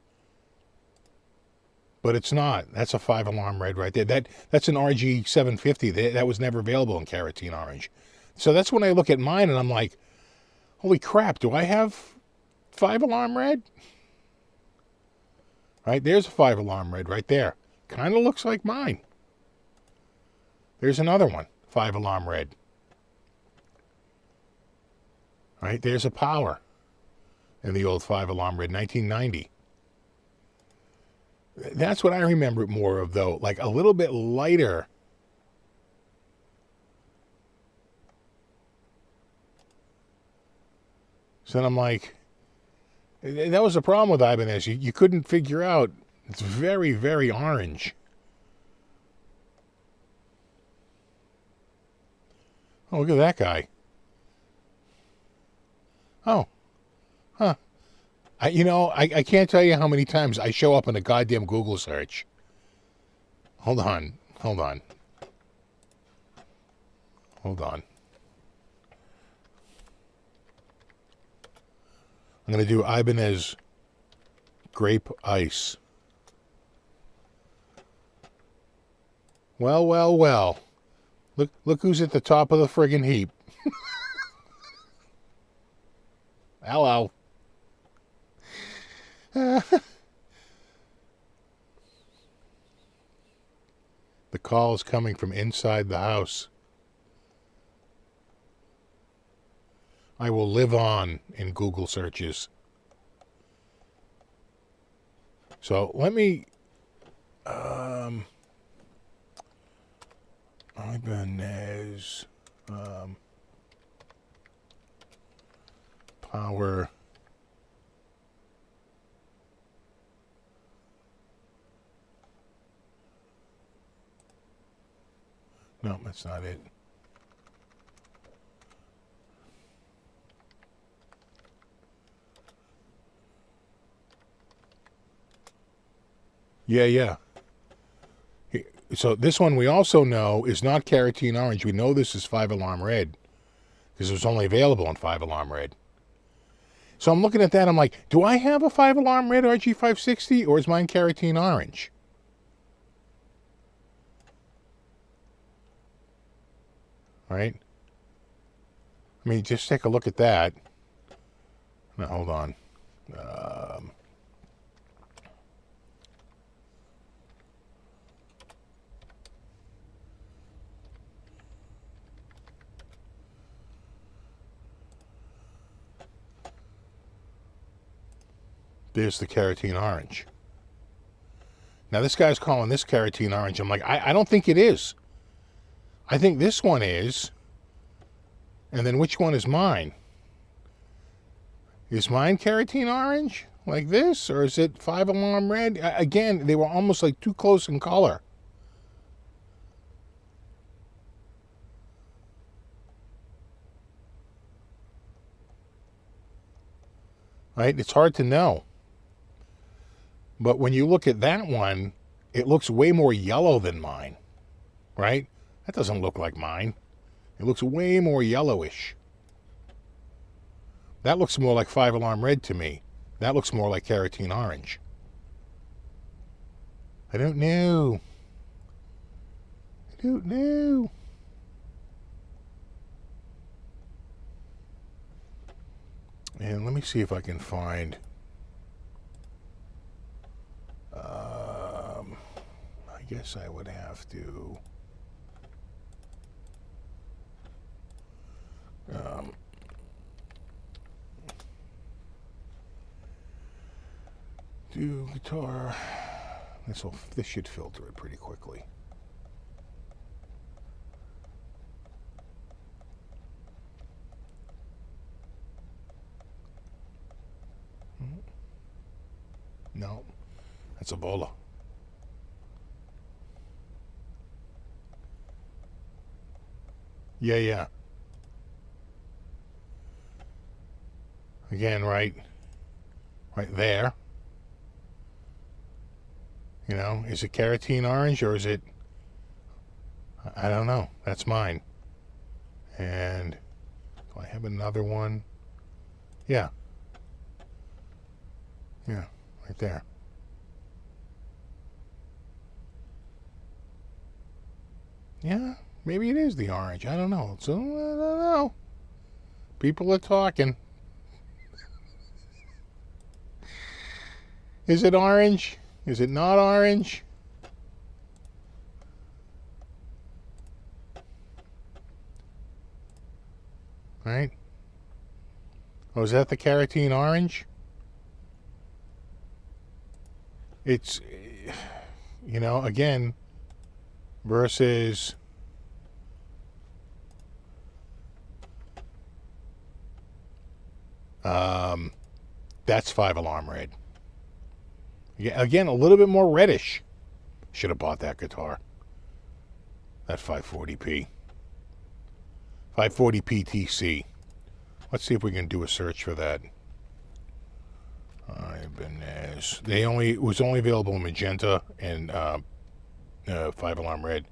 but it's not. That's a 5-alarm red right there. That's an RG 750. That was never available in carotene orange. So that's when I look at mine and I'm like, holy crap, do I have 5-alarm red? Right, there's a 5-alarm red right there. Kind of looks like mine. There's another one, 5-alarm red. Right, there's a power in the old 5-alarm red, 1990. That's what I remember it more of, though, like a little bit lighter. So then I'm like, that was the problem with Ibanez. You couldn't figure out. It's very, very orange. Oh, look at that guy. Oh, huh. I can't tell you how many times I show up in a goddamn Google search. Hold on. Hold on. Hold on. I'm going to do Ibanez grape ice. Well, well, well. Look who's at the top of the friggin' heap. Hello. The call is coming from inside the house. I will live on in Google searches. So let me Ibanez power no, that's not it. Yeah. So this one we also know is not carotene orange. We know this is 5-alarm red because it was only available in 5-alarm red. So I'm looking at that. I'm like, do I have a 5-alarm red RG560 or is mine carotene orange? Right? I mean, just take a look at that. Now, hold on. There's the carotene orange. Now, this guy's calling this carotene orange. I'm like, I don't think it is. I think this one is. And then which one is mine? Is mine carotene orange like this? Or is it 5-alarm red? Again, they were almost like too close in color. Right? It's hard to know. But when you look at that one, it looks way more yellow than mine. Right? That doesn't look like mine. It looks way more yellowish. That looks more like 5-alarm red to me. That looks more like carotene orange. I don't know. I don't know. And let me see if I can find... I guess I would have to... do guitar. This should filter it pretty quickly. No, that's Ebola. Yeah. Again, right there. You know, is it carotene orange or is it... I don't know. That's mine. And do I have another one? Yeah. Yeah, right there. Yeah, maybe it is the orange. I don't know. So, I don't know. People are talking. Is it orange? Is it not orange? Right? Oh, is that the carotene orange? It's, you know, again, versus that's 5-alarm red. Yeah, again, a little bit more reddish. Should have bought that guitar. That 540p. 540p TC. Let's see if we can do a search for that. Ibanez. It was only available in magenta and 5-alarm red.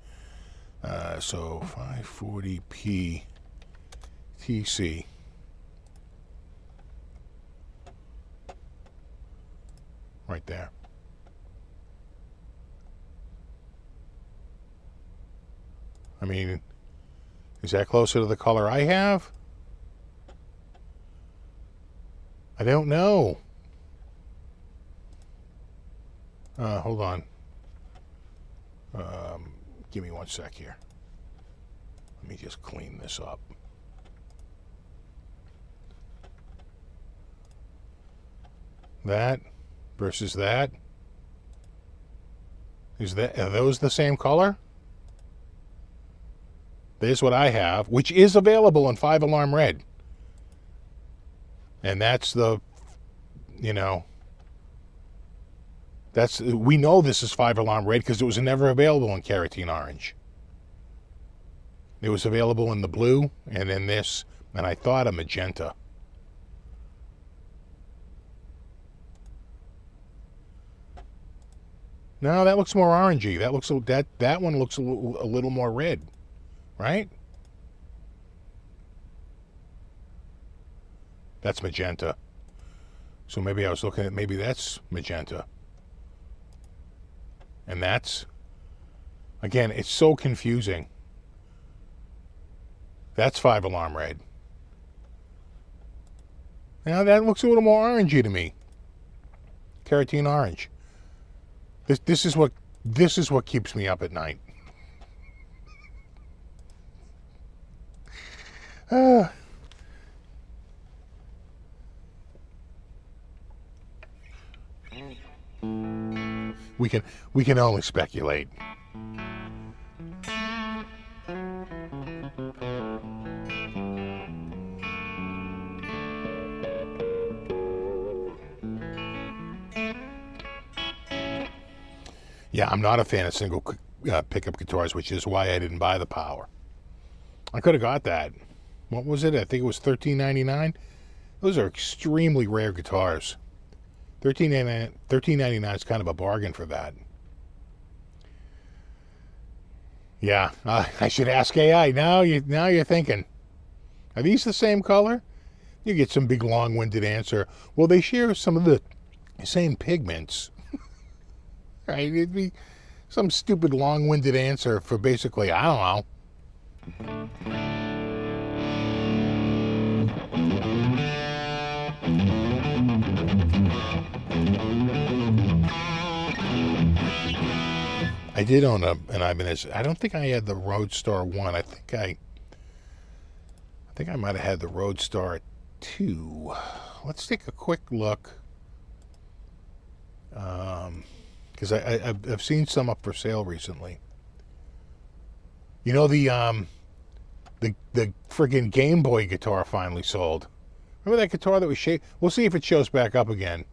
So 540p TC. Right there. I mean, is that closer to the color I have? I don't know. Hold on. Give me 1 sec here. Let me just clean this up. That versus that. Are those the same color? There's what I have, which is available in 5-alarm red. And that's the, you know, we know this is 5-alarm red because it was never available in carotene orange. It was available in the blue and in this, and I thought a magenta. No, that looks more orangey. That one looks a little more red, right? That's magenta. So maybe I was looking at, maybe that's magenta. And that's, again, it's so confusing. That's 5-alarm red. Now that looks a little more orangey to me. Carotene orange. This is what keeps me up at night. We can only speculate. Yeah, I'm not a fan of single pickup guitars, which is why I didn't buy the Power. I could have got that. What was it? I think it was $13.99. Those are extremely rare guitars. $13.99 is kind of a bargain for that. Yeah, I should ask AI. Now you're thinking, are these the same color? You get some big long-winded answer. Well, they share some of the same pigments. Right? It'd be some stupid long-winded answer for basically, I don't know. I did own an Ibanez. I don't think I had the Roadstar 1. I think I might have had the Roadstar 2. Let's take a quick look. Because I've seen some up for sale recently. You know, the friggin' Game Boy guitar finally sold. Remember that guitar that was shaped? We'll see if it shows back up again.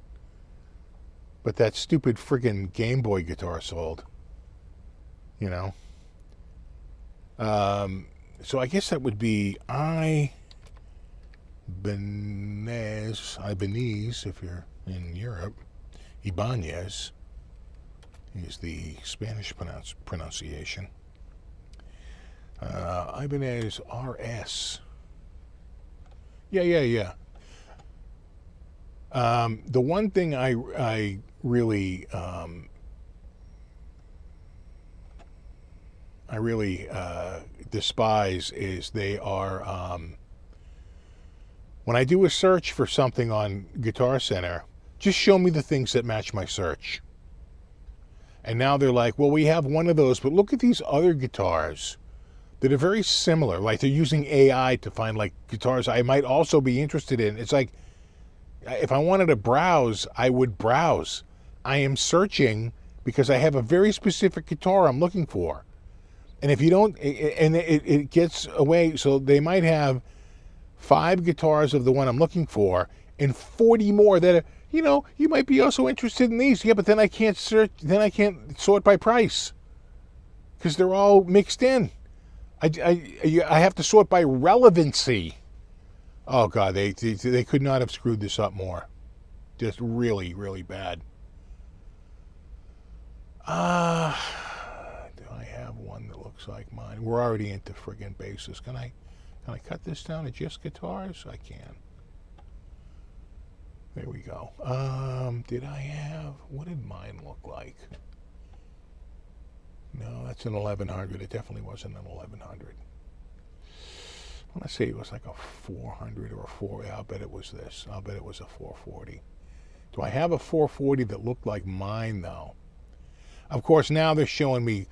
But that stupid friggin' Game Boy guitar sold. You know? So I guess that would be Ibanez, if you're in Europe. Ibanez is the Spanish pronunciation. Ibanez RS. Yeah. The one thing I really despise is they are, when I do a search for something on Guitar Center, just show me the things that match my search. And now they're like, well, we have one of those, but look at these other guitars that are very similar. Like they're using AI to find like guitars I might also be interested in. It's like, If I wanted to browse, I would browse. I am searching because I have a very specific guitar I'm looking for. And if you don't, and it gets away, so they might have 5 guitars of the one I'm looking for and 40 more that are, you might be also interested in these. Yeah, but then I can't search, then I can't sort by price because they're all mixed in. I have to sort by relevancy. Oh, God, they could not have screwed this up more. Just really, really bad. Do I have one that looks like mine? We're already into friggin' basses. Can I cut this down to just guitars? I can. There we go. Did I have... What did mine look like? No, that's an 1100. It definitely wasn't an 1100. I want to say it was like a 400 or a 4. I'll bet it was this. I'll bet it was a 440. Do I have a 440 that looked like mine, though? Of course, now they're showing me,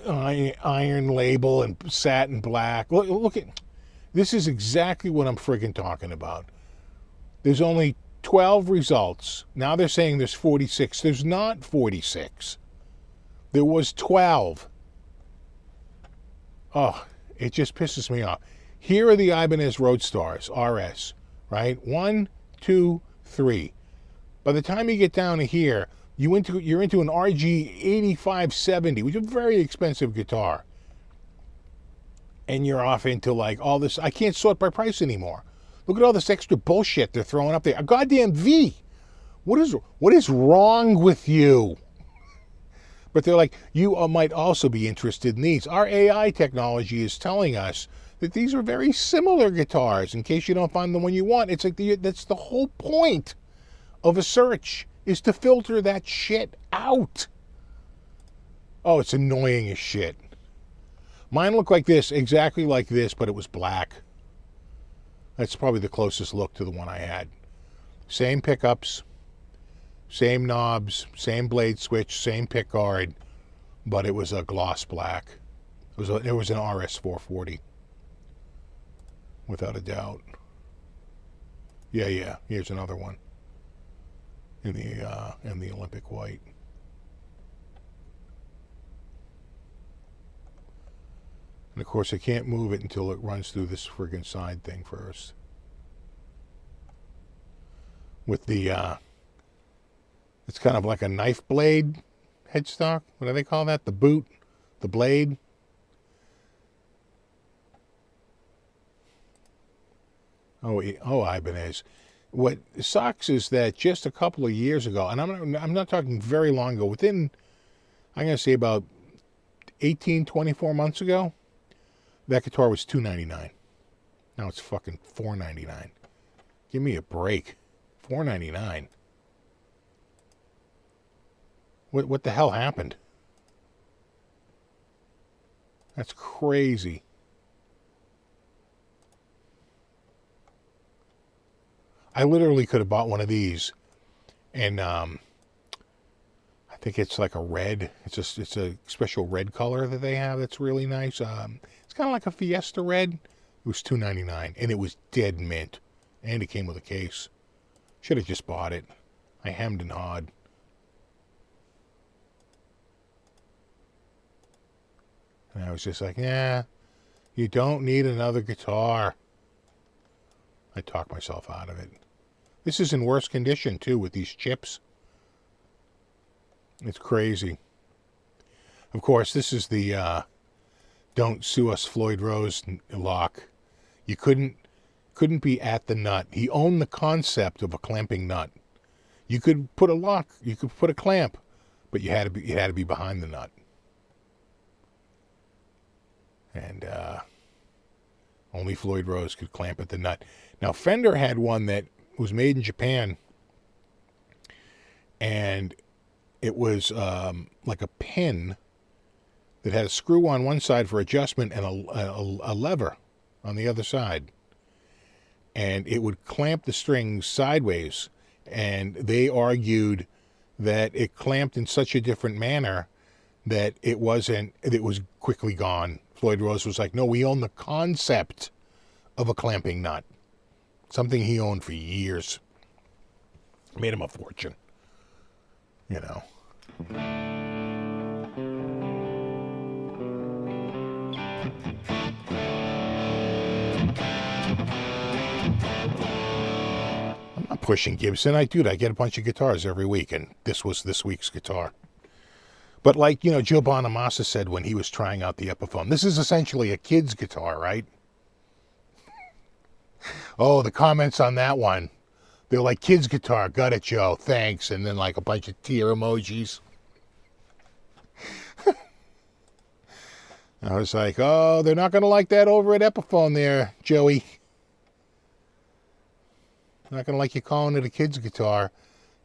iron label and satin black. Look at... This is exactly what I'm friggin' talking about. There's only 12 results. Now they're saying there's 46. There's not 46. There was 12. Oh, it just pisses me off. Here are the Ibanez Roadstars RS, right? 1, 2, 3. By the time you get down to here, you're into an RG 8570, which is a very expensive guitar. And you're off into like all this. I can't sort by price anymore. Look at all this extra bullshit they're throwing up there. A goddamn V. What is wrong with you? But they're like, you might also be interested in these. Our AI technology is telling us that these are very similar guitars. In case you don't find the one you want, it's like that's the whole point of a search, is to filter that shit out. Oh, it's annoying as shit. Mine looked like this, exactly like this, but it was black. That's probably the closest look to the one I had. Same pickups, same knobs, same blade switch, same pick guard, but it was a gloss black. It was an RS 440, without a doubt. Yeah. Here's another one in the Olympic white. And of course, I can't move it until it runs through this friggin' side thing first. With the, it's kind of like a knife blade headstock. What do they call that? The boot? The blade? Oh, Ibanez. What sucks is that just a couple of years ago, and I'm not talking very long ago, within, I'm going to say about 18, 24 months ago, that guitar was $299. Now it's fucking $499. Give me a break. $499. What the hell happened? That's crazy. I literally could have bought one of these, and I think it's like a red. It's a special red color that they have that's really nice. It's kind of like a Fiesta red. It was $299, and it was dead mint, and it came with a case. Should have just bought it. I hemmed and hawed. And I was just like, yeah, you don't need another guitar. I talked myself out of it. This is in worse condition, too, with these chips. It's crazy. Of course, this is the Don't Sue Us Floyd Rose lock. You couldn't be at the nut. He owned the concept of a clamping nut. You could put a lock, you could put a clamp, but it had to be behind the nut. And only Floyd Rose could clamp at the nut. Now, Fender had one that was made in Japan, and it was like a pin that had a screw on one side for adjustment and a lever on the other side. And it would clamp the strings sideways. And they argued that it clamped in such a different manner that it was quickly gone. Floyd Rose was like, no, we own the concept of a clamping nut. Something he owned for years. Made him a fortune. You know. I'm not pushing Gibson. I get a bunch of guitars every week, and this was this week's guitar. But like, you know, Joe Bonamassa said when he was trying out the Epiphone, this is essentially a kid's guitar, right? Oh, the comments on that one. They're like, kid's guitar, got it, Joe, thanks. And then like a bunch of tear emojis. I was like, oh, they're not going to like that over at Epiphone there, Joey. They're not going to like you calling it a kid's guitar.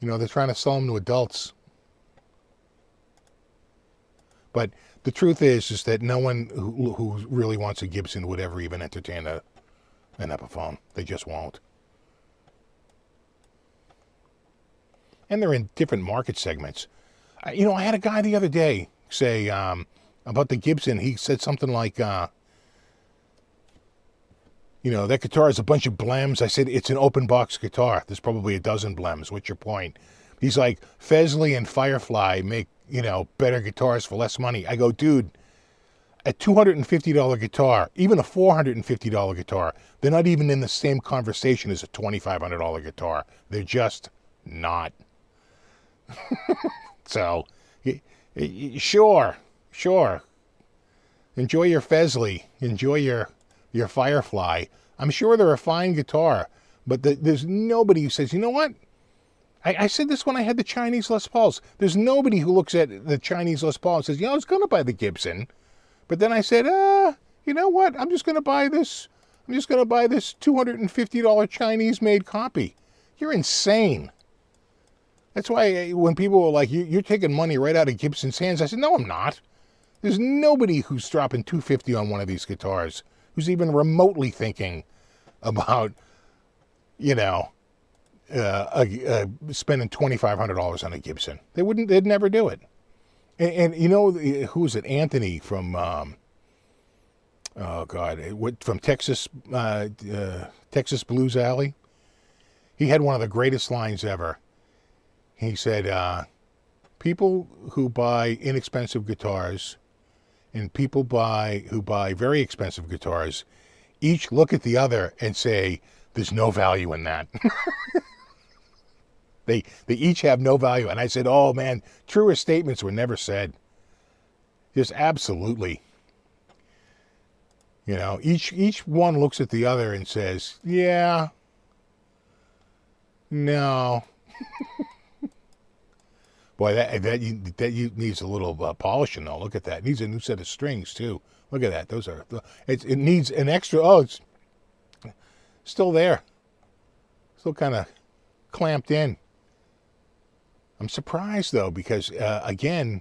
You know, they're trying to sell them to adults. But the truth is that no one who really wants a Gibson would ever even entertain an Epiphone. They just won't. And they're in different market segments. You know, I had a guy the other day say about the Gibson. He said something like, you know, that guitar is a bunch of blems. I said, it's an open box guitar. There's probably a dozen blems. What's your point? He's like, Fesley and Firefly make, you know, better guitars for less money. I go, dude, a $250 guitar, even a $450 guitar, they're not even in the same conversation as a $2,500 guitar. They're just not. So, sure. Enjoy your Fesley. Enjoy your Firefly. I'm sure they're a fine guitar, but there's nobody who says, you know what? I said this when I had the Chinese Les Pauls. There's nobody who looks at the Chinese Les Paul and says, you know, I was going to buy the Gibson. But then I said, you know what? I'm just going to buy this $250 Chinese-made copy. You're insane. That's why when people were like, you're taking money right out of Gibson's hands, I said, no, I'm not. There's nobody who's dropping $250 on one of these guitars who's even remotely thinking about, you know, spending $2,500 on a Gibson. They'd never do it. And you know, who was it? Anthony from, from Texas, Texas Blues Alley. He had one of the greatest lines ever. He said, people who buy inexpensive guitars and people who buy very expensive guitars each look at the other and say, there's no value in that. They each have no value. And I said, oh, man, truer statements were never said. Just absolutely. You know, each one looks at the other and says, yeah, no. Boy, that needs a little polishing, though. Look at that. It needs a new set of strings, too. Look at that. Those are, it needs an extra, it's still there. Still kind of clamped in. I'm surprised, though, because, again,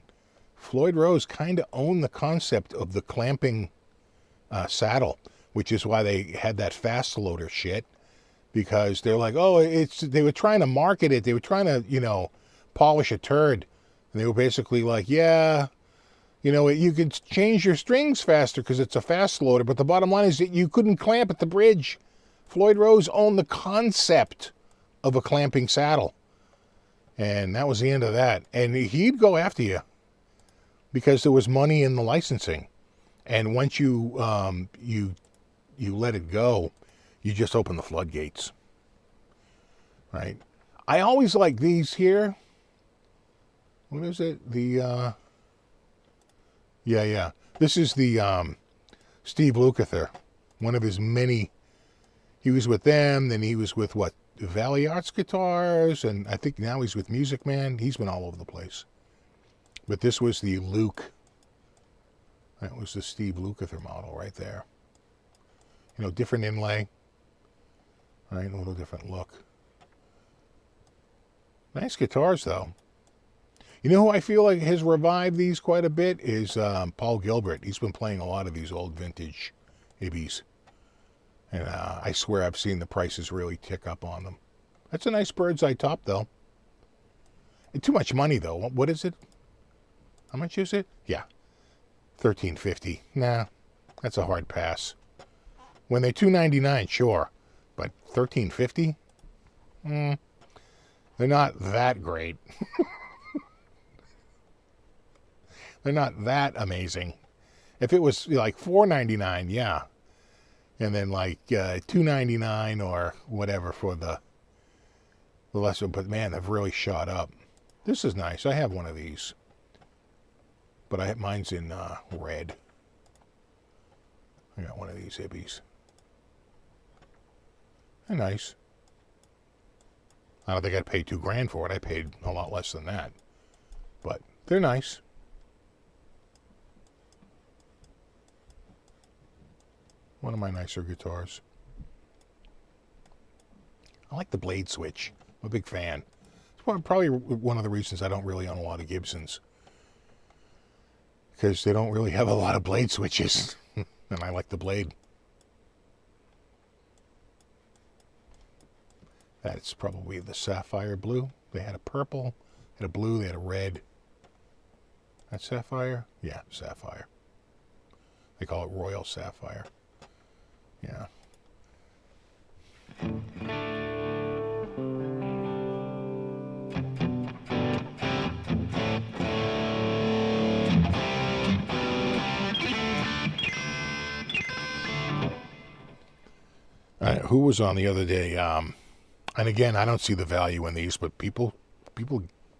Floyd Rose kind of owned the concept of the clamping saddle, which is why they had that fast loader shit, because they're like, oh, they were trying to market it. They were trying to, you know, polish a turd. And they were basically like, yeah, you know, you could change your strings faster because it's a fast loader, but the bottom line is that you couldn't clamp at the bridge. Floyd Rose owned the concept of a clamping saddle. And that was the end of that. And he'd go after you because there was money in the licensing. And once you let it go, you just open the floodgates. Right? I always like these here. What is it? Yeah. This is the Steve Lukather. One of his many. He was with them, then he was with Valley Arts Guitars, and I think now he's with Music Man. He's been all over the place. But this was the Luke. That was the Steve Lukather model right there. You know, different inlay. Right, a little different look. Nice guitars, though. You know who I feel like has revived these quite a bit is Paul Gilbert. He's been playing a lot of these old vintage Ibis. And I swear I've seen the prices really tick up on them. That's a nice bird's eye top, though. And too much money, though. What is it? How much is it? Yeah. $1,350. Nah, that's a hard pass. When they're $299, sure. But $13.50? They're not that great. They're not that amazing. If it was like $4.99, yeah. And then like $2.99 or whatever for the lesser. But man, they've really shot up. This is nice. I have one of these. But mine's in red. I got one of these hippies. They're nice. I don't think I'd pay $2,000 for it. I paid a lot less than that. But they're nice. One of my nicer guitars. I like the blade switch. I'm a big fan. It's probably one of the reasons I don't really own a lot of Gibsons. Because they don't really have a lot of blade switches. And I like the blade. That's probably the sapphire blue. They had a purple, had a blue, they had a red. That's sapphire? Yeah, sapphire. They call it royal sapphire. Yeah. Who was on the other day? And again, I don't see the value in these, but people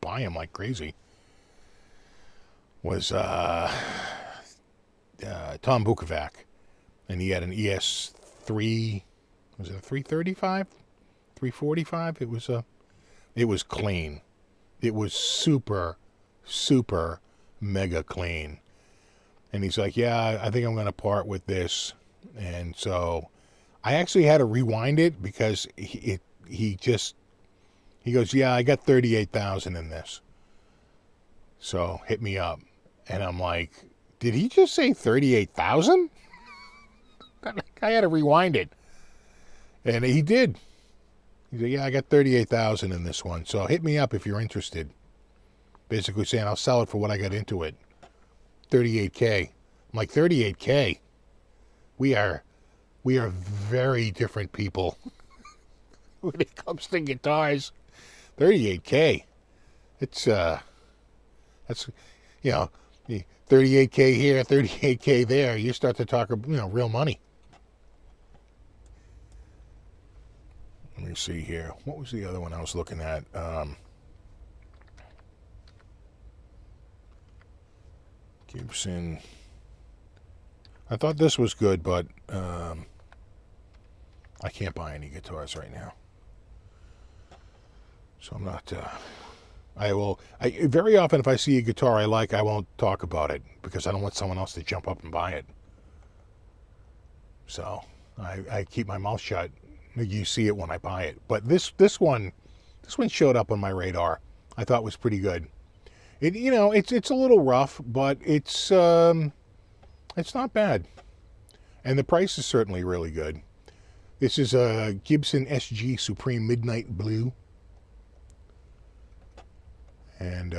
buy them like crazy. Was Tom Bukovac, and he had an ES3. Was it a 335, 345? It was clean. It was super mega clean. And he's like, yeah, I think I'm going to part with this. And so I actually had to rewind it because he goes, yeah, I got 38,000 in this. So hit me up. And I'm like, did he just say 38,000? I had to rewind it. And he did. He said, yeah, I got 38,000 in this one. So hit me up if you're interested. Basically saying I'll sell it for what I got into it. 38K. I'm like, 38K? We are very different people when it comes to guitars. 38K. It's that's, you know, 38K here, 38K there. You start to talk, real money. Let me see here. What was the other one I was looking at? Gibson. I thought this was good, but I can't buy any guitars right now. So I'm not... very often if I see a guitar I like, I won't talk about it because I don't want someone else to jump up and buy it. So I keep my mouth shut. You see it when I buy it. But this one showed up on my radar. I thought was pretty good. It's a little rough, but it's not bad. And the price is certainly really good. This is a Gibson SG Supreme Midnight Blue. And,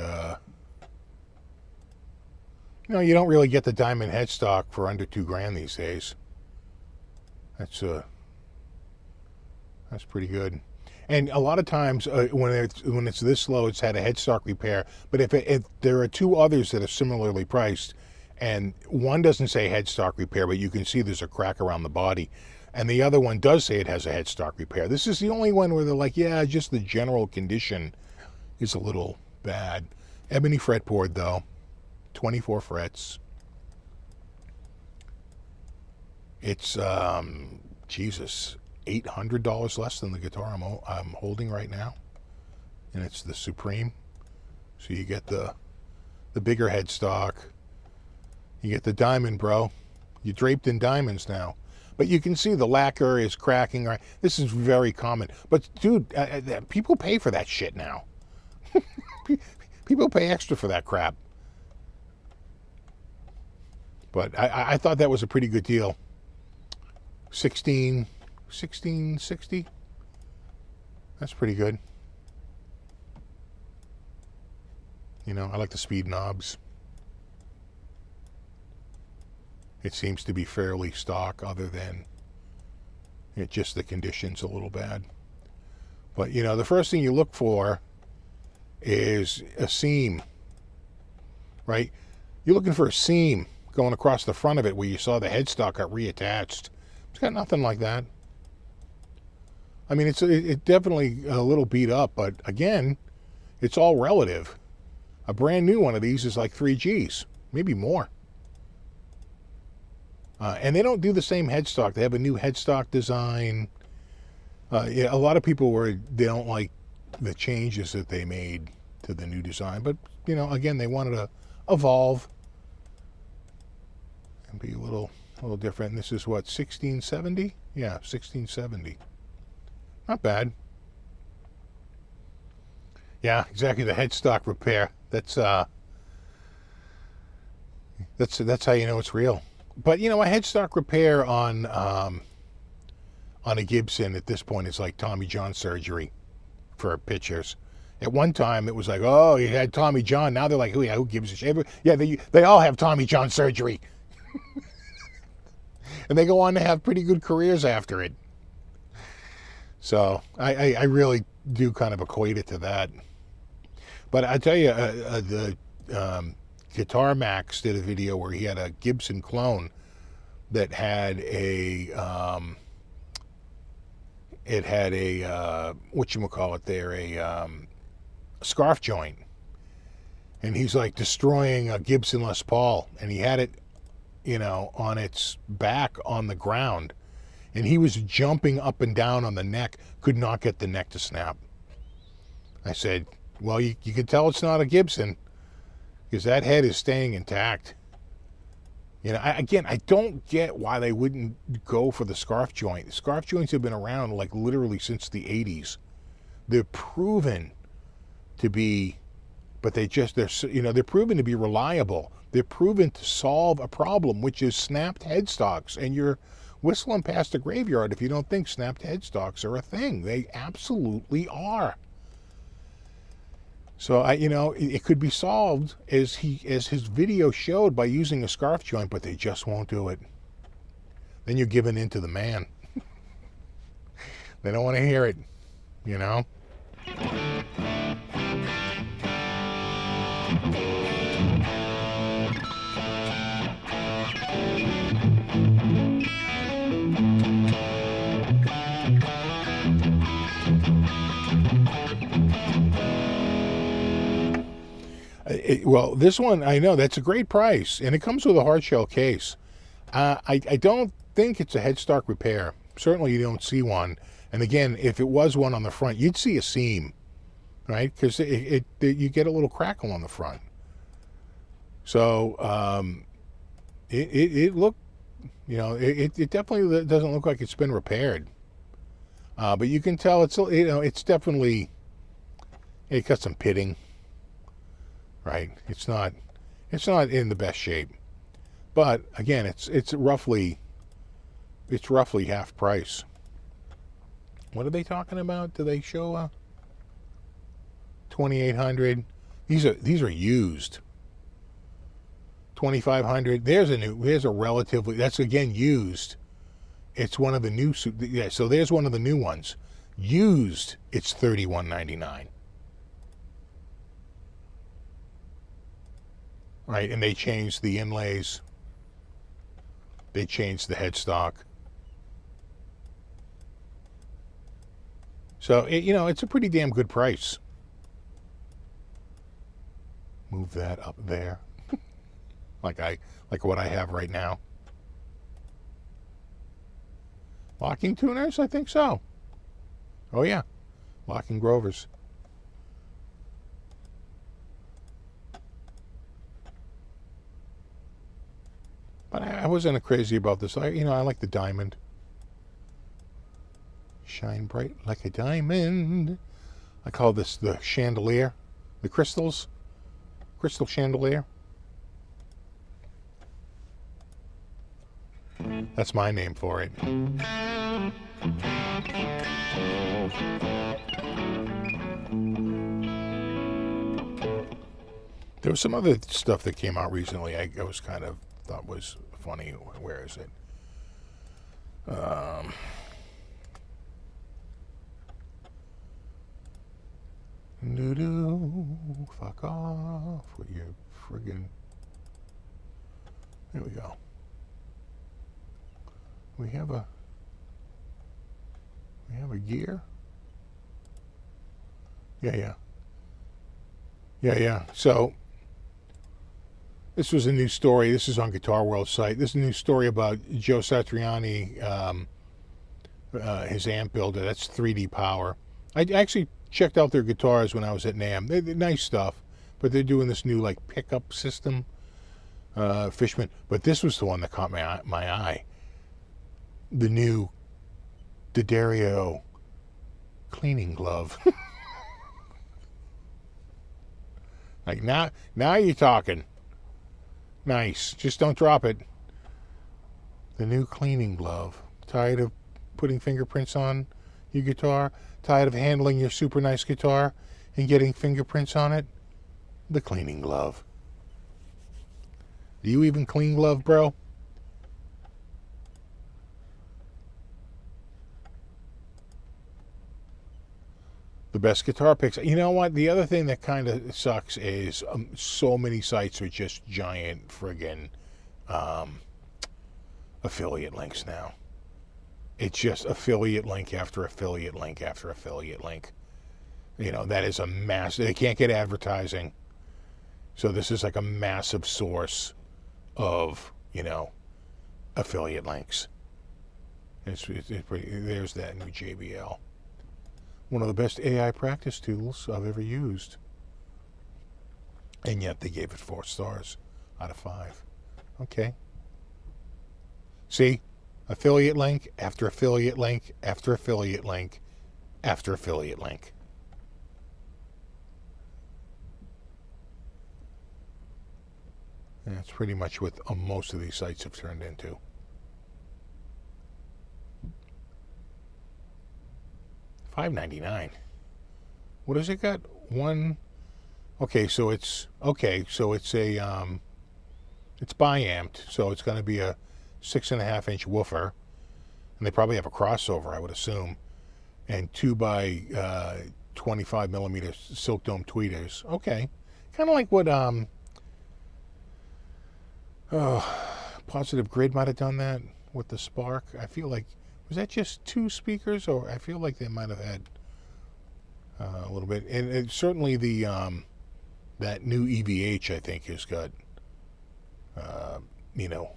you don't really get the diamond headstock for under $2,000 these days. That's pretty good. And a lot of times when it's this low, it's had a headstock repair. But if there are two others that are similarly priced, and one doesn't say headstock repair, but you can see there's a crack around the body, and the other one does say it has a headstock repair. This is the only one where they're like, yeah, just the general condition is a little bad. Ebony fretboard though, 24 frets. It's Jesus, $800 less than the guitar I'm holding right now, and it's the Supreme. So you get the bigger headstock. You get the diamond, bro. You're draped in diamonds now. But you can see the lacquer is cracking. Right, this is very common. But dude, people pay for that shit now. People pay extra for that crap. But I thought that was a pretty good deal. $16.60. That's pretty good. I like the speed knobs. It seems to be fairly stock, other than It's just the condition's a little bad. But, you know, the first thing you look for is a seam, right? You're looking for a seam going across the front of it where you saw the headstock got reattached. It's got nothing like that. I mean, it's definitely a little beat up, but again, it's all relative. A brand new one of these is like 3 Gs, maybe more. And they don't do the same headstock. They have a new headstock design. Yeah, a lot of people they don't like the changes that they made to the new design, but you know, again, they wanted to evolve and be a little different. And this is what, 1670? Yeah, 1670. Not bad. Yeah, exactly. The headstock repair. That's how you know it's real. But you know, a headstock repair on a Gibson at this point is like Tommy John surgery for pitchers. At one time, it was like, oh, you had Tommy John. Now they're like, oh yeah, who gives a shit? Yeah, they all have Tommy John surgery, and they go on to have pretty good careers after it. So I really do kind of equate it to that. But I tell you, the Guitar Max did a video where he had a Gibson clone that had a whatchamacallit there, a scarf joint, and he's like destroying a Gibson Les Paul, and he had it, you know, on its back on the ground, and he was jumping up and down on the neck, could not get the neck to snap. I said, well, you can tell it's not a Gibson, because that head is staying intact. You know, I don't get why they wouldn't go for the scarf joint. The scarf joints have been around like literally since the 80s. They're proven to be, but they're proven to be reliable. They're proven to solve a problem, which is snapped headstocks. And you're whistling past the graveyard if you don't think snapped headstocks are a thing. They absolutely are. So it could be solved as his video showed by using a scarf joint, but they just won't do it. Then you're giving in to the man. They don't want to hear it, you know. Well, this one, I know, that's a great price, and it comes with a hard shell case. I don't think it's a headstock repair. Certainly you don't see one. And again, if it was one on the front, you'd see a seam, right? Because you get a little crackle on the front. So it looked, you know, it definitely doesn't look like it's been repaired. But you can tell it's, you know, it's definitely, it got some pitting. Right, it's not in the best shape, but again, it's roughly half price. What are they talking about? Do they show 2,800? These are used. 2,500. There's a relatively, that's again used. It's one of the new, yeah. So there's one of the new ones. Used, it's $31.99. Right, and they changed the inlays. They changed the headstock. So, it's a pretty damn good price. Move that up there. like what I have right now. Locking tuners? I think so. Oh, yeah. Locking Grovers. But I wasn't crazy about this. I like the diamond. Shine bright like a diamond. I call this the chandelier. The crystals. Crystal chandelier. That's my name for it. There was some other stuff that came out recently I was kind of thought was funny. Where is it? Doo-doo. Fuck off with your friggin'... There we go. We have a gear? Yeah. So, this was a new story. This is on Guitar World's site. This is a new story about Joe Satriani, his amp builder. That's 3D Power. I actually checked out their guitars when I was at NAMM. They're nice stuff, but they're doing this new like pickup system, Fishman. But this was the one that caught my eye. The new D'Addario cleaning glove. Like now you're talking. Nice. Just don't drop it. The new cleaning glove. Tired of putting fingerprints on your guitar? Tired of handling your super nice guitar and getting fingerprints on it? The cleaning glove. Do you even clean glove, bro? The best guitar picks. You know what? The other thing that kind of sucks is so many sites are just giant friggin' affiliate links now. It's just affiliate link after affiliate link after affiliate link. You know, that is a massive... They can't get advertising. So this is like a massive source of, you know, affiliate links. It's pretty, there's that new JBL. One of the best AI practice tools I've ever used. And yet they gave it 4 stars out of 5. Okay. See? Affiliate link after affiliate link after affiliate link after affiliate link. And that's pretty much what most of these sites have turned into. $5.99. What has it got? One. Okay, so it's a it's bi-amped, so it's going to be a 6.5-inch woofer, and they probably have a crossover, I would assume, and 2 by 25 millimeter silk dome tweeters. Okay, kind of like what Positive Grid might have done that with the Spark. I feel like, was that just 2 speakers, or I feel like they might have had a little bit. And certainly the that new EVH, I think, has got you know,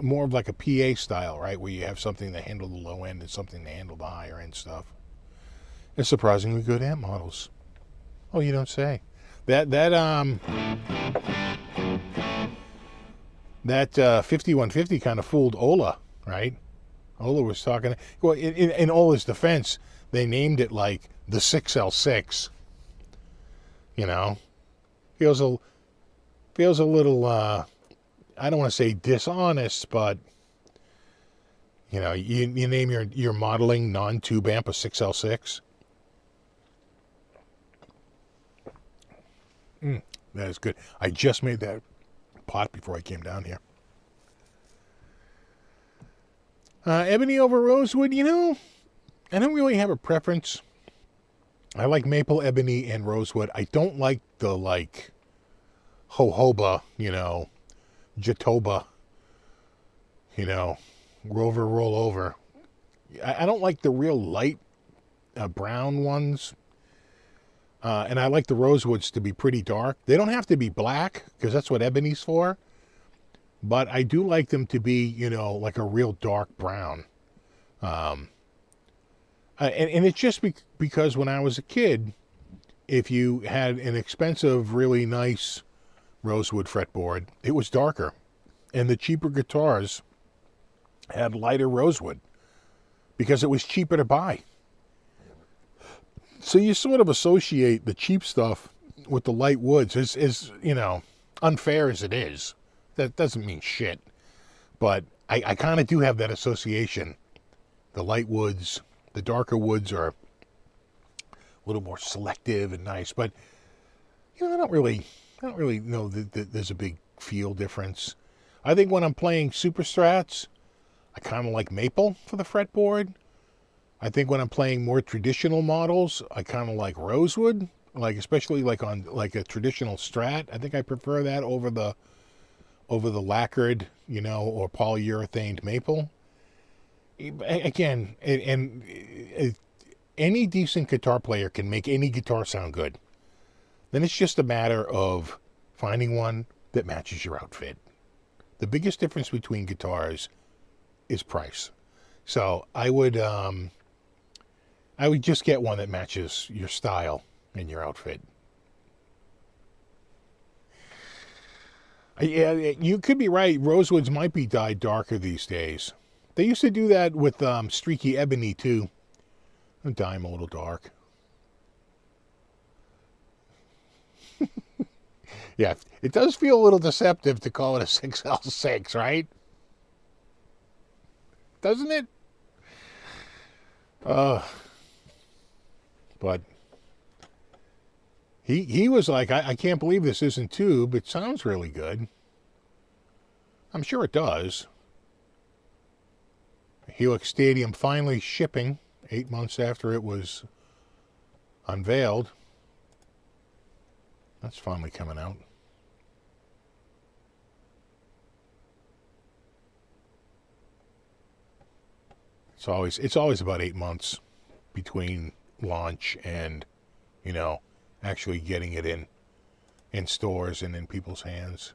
more of like a PA style, right, where you have something that handle the low end and something to handle the higher end stuff. They're surprisingly good amp models. Oh, you don't say. That 5150 kind of fooled Ola, right? Ola was talking. Well, in Ola's defense, they named it like the 6L6. You know, feels a little. I don't want to say dishonest, but you know, you name your modeling non-tube amp a 6L6. That is good. I just made that pot before I came down here. Ebony over rosewood, you know, I don't really have a preference. I like maple, ebony, and rosewood. I don't like the, like, jojoba, you know, jatoba, you know, rover roll over. I don't like the real light brown ones. And I like the rosewoods to be pretty dark. They don't have to be black, because that's what ebony's for. But I do like them to be, you know, like a real dark brown. And it's just because when I was a kid, if you had an expensive, really nice rosewood fretboard, it was darker. And the cheaper guitars had lighter rosewood because it was cheaper to buy. So you sort of associate the cheap stuff with the light woods, as you know, unfair as it is. That doesn't mean shit. But I kind of do have that association. The light woods, the darker woods are a little more selective and nice. But, you know, I don't really know that there's a big feel difference. I think when I'm playing super strats, I kind of like maple for the fretboard. I think when I'm playing more traditional models, I kind of like rosewood. like especially like on like a traditional Strat. I think I prefer that over the lacquered, you know, or polyurethaned maple. Again, any decent guitar player can make any guitar sound good. Then it's just a matter of finding one that matches your outfit. The biggest difference between guitars is price. So I would just get one that matches your style and your outfit. Yeah, you could be right. Rosewoods might be dyed darker these days. They used to do that with streaky ebony too. I'll dye them a little dark. Yeah, it does feel a little deceptive to call it a 6L6, right? Doesn't it? But he was like, I can't believe this isn't tube. It sounds really good. I'm sure it does. Helix Stadium finally shipping 8 months after it was unveiled. That's finally coming out. It's always about 8 months between launch and, you know, actually getting it in stores and in people's hands.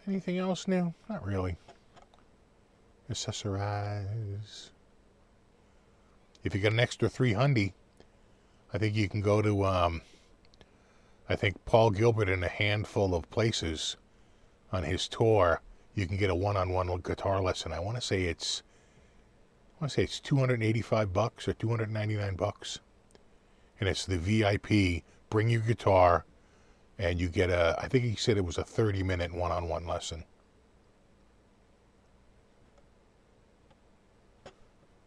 Anything else new? Not really. Accessorize. If you got an extra $300, I think you can go to I think Paul Gilbert in a handful of places on his tour. You can get a one-on-one guitar lesson. I want to say it's $285 or $299, and it's the VIP. Bring your guitar, and you get I think he said it was a 30-minute one-on-one lesson.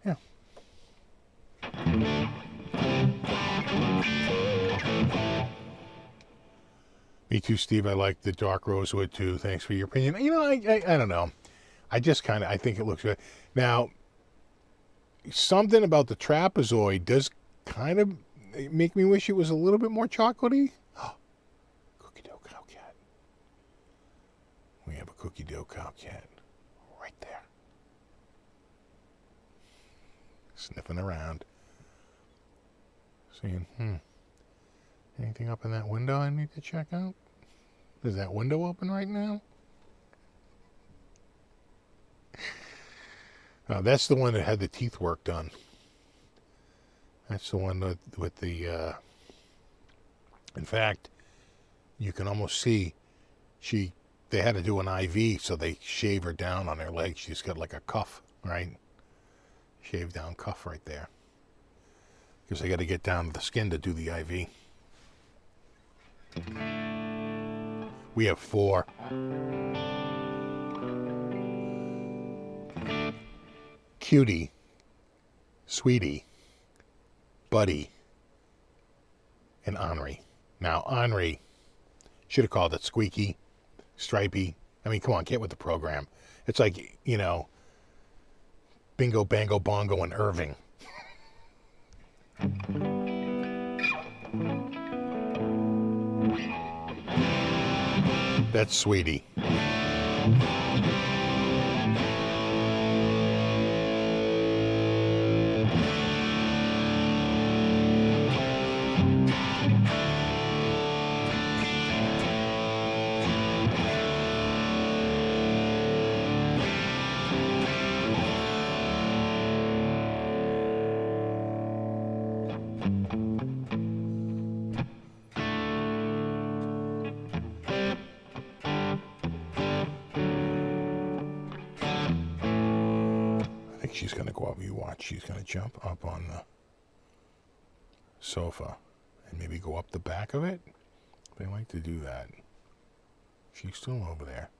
Yeah. Me too, Steve. I like the dark rosewood too. Thanks for your opinion. You know, I don't know. I think it looks good. Now, something about the trapezoid does kind of make me wish it was a little bit more chocolatey. Cookie dough cow cat. We have a cookie dough cow cat right there. Sniffing around. Seeing, anything up in that window I need to check out? Is that window open right now? That's the one that had the teeth work done. That's the one with the... in fact, you can almost see they had to do an IV, so they shave her down on her leg. She's got like a cuff, right? Shaved down cuff right there. Because they got to get down to the skin to do the IV. We have 4. Cutie, Sweetie, Buddy, and Henri. Now, Henri should have called it Squeaky, Stripey. I mean, come on, get with the program. It's like, you know, Bingo, Bango, Bongo, and Irving. That's Sweetie. She's going to go up. You watch. She's going to jump up on the sofa and maybe go up the back of it. They like to do that. She's still over there.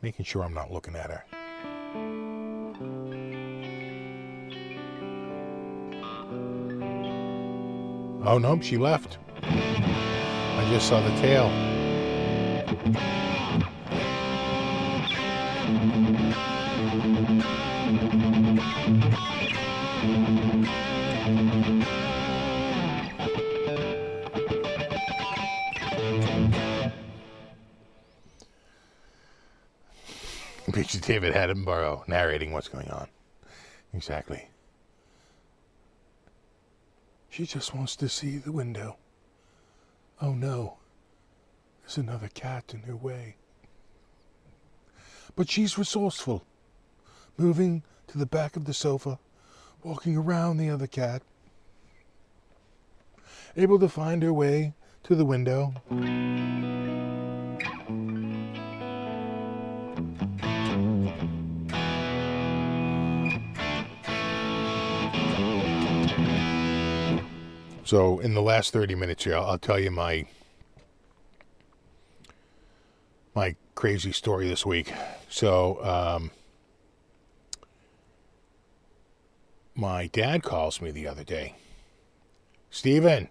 Making sure I'm not looking at her. Oh, nope. She left. I just saw the tail. Picture David Attenborough narrating what's going on. Exactly. She just wants to see the window. Oh no, there's another cat in her way. But she's resourceful, moving to the back of the sofa, walking around the other cat, able to find her way to the window. So in the last 30 minutes here, I'll tell you my crazy story this week. So my dad calls me the other day. Steven,